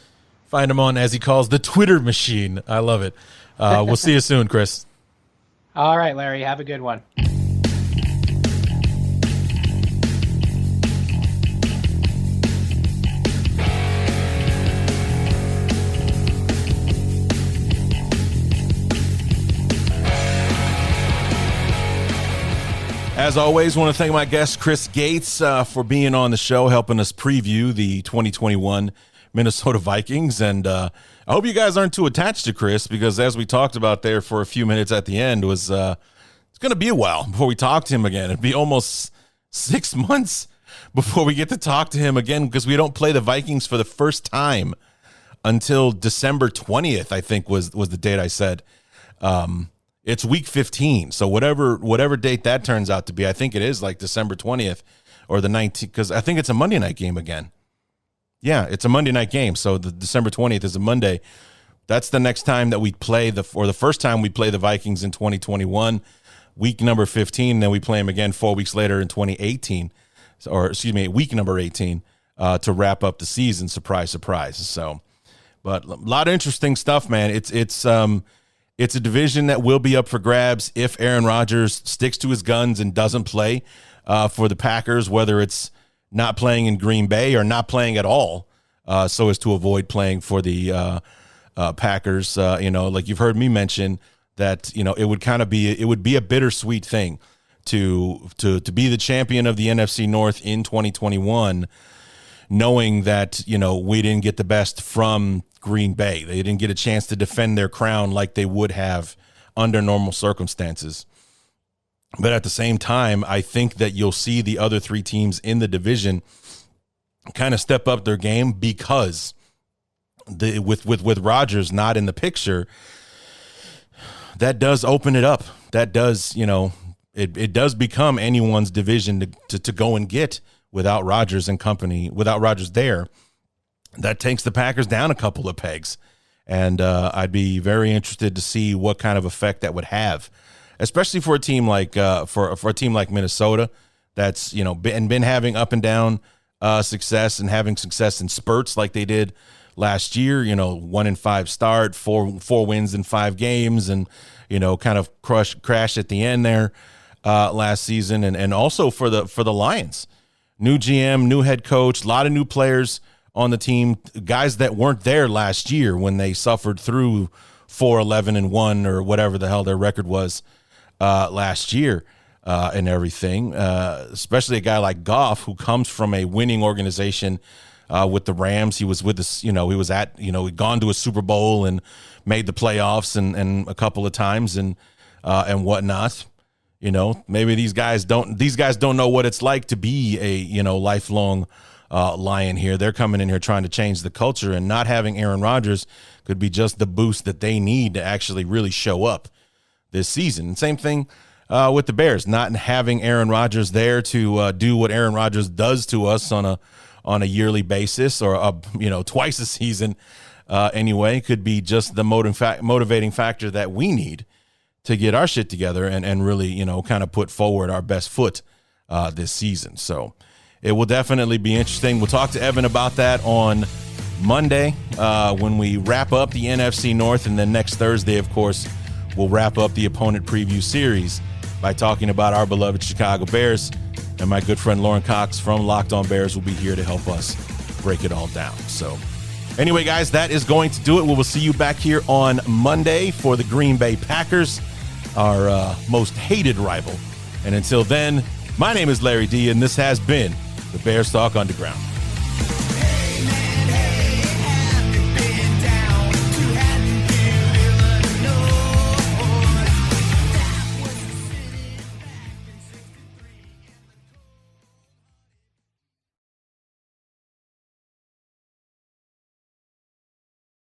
Find him on, as he calls, the Twitter machine. I love it. We'll see you soon, Chris. All right, Larry. Have a good one. As always, want to thank my guest, Chris Gates, for being on the show, helping us preview the 2021 Minnesota Vikings. And I hope you guys aren't too attached to Chris, because as we talked about there for a few minutes at the end, it's going to be a while before we talk to him again. It'd be almost 6 months before we get to talk to him again, because we don't play the Vikings for the first time until December 20th, I think was the date I said. It's Week 15, so whatever date that turns out to be, I think it is like December 20th or the 19th, because I think it's a Monday night game again. Yeah, it's a Monday night game, so the December 20th is a Monday. That's the next time that we play the first time we play the Vikings in 2021, week number 15. Then we play them again 4 weeks later in 2018, week number 18 to wrap up the season. Surprise, surprise. So, but a lot of interesting stuff, man. It's a division that will be up for grabs if Aaron Rodgers sticks to his guns and doesn't play for the Packers, whether it's not playing in Green Bay or not playing at all, so as to avoid playing for the Packers. Like you've heard me mention that, it would be a bittersweet thing to be the champion of the NFC North in 2021, knowing that, we didn't get the best from Green Bay. They didn't get a chance to defend their crown like they would have under normal circumstances. But at the same time, I think that you'll see the other three teams in the division kind of step up their game, because with Rodgers not in the picture, that does open it up. That does, it does become anyone's division to go and get without Rodgers and company, without Rodgers there. That takes the Packers down a couple of pegs. And I'd be very interested to see what kind of effect that would have, especially for a team like for a team like Minnesota, that's been having up and down success and having success in spurts like they did last year. 1-5 start, four wins in 5 games, and kind of crash at the end there last season, and also for the Lions, new GM, new head coach, a lot of new players on the team, guys that weren't there last year when they suffered through 4-11-1 or whatever the hell their record was last year and everything. Especially a guy like Goff, who comes from a winning organization with the Rams. He was with us, he was at, he'd gone to a Super Bowl and made the playoffs and a couple of times and whatnot. Maybe these guys don't know what it's like to be a lifelong Lion here. They're coming in here trying to change the culture, and not having Aaron Rodgers could be just the boost that they need to actually really show up this season. And same thing with the Bears, not having Aaron Rodgers there to do what Aaron Rodgers does to us on a yearly basis, or twice a season anyway, could be just the motivating factor that we need to get our shit together and really kind of put forward our best foot this season. So it will definitely be interesting. We'll talk to Evan about that on Monday when we wrap up the NFC North, and then next Thursday, of course, we'll wrap up the opponent preview series by talking about our beloved Chicago Bears. And my good friend Lauren Cox from Locked On Bears will be here to help us break it all down. So anyway, guys, that is going to do it. We will see you back here on Monday for the Green Bay Packers, our most hated rival. And until then, my name is Larry D, and this has been the Bears Talk Underground.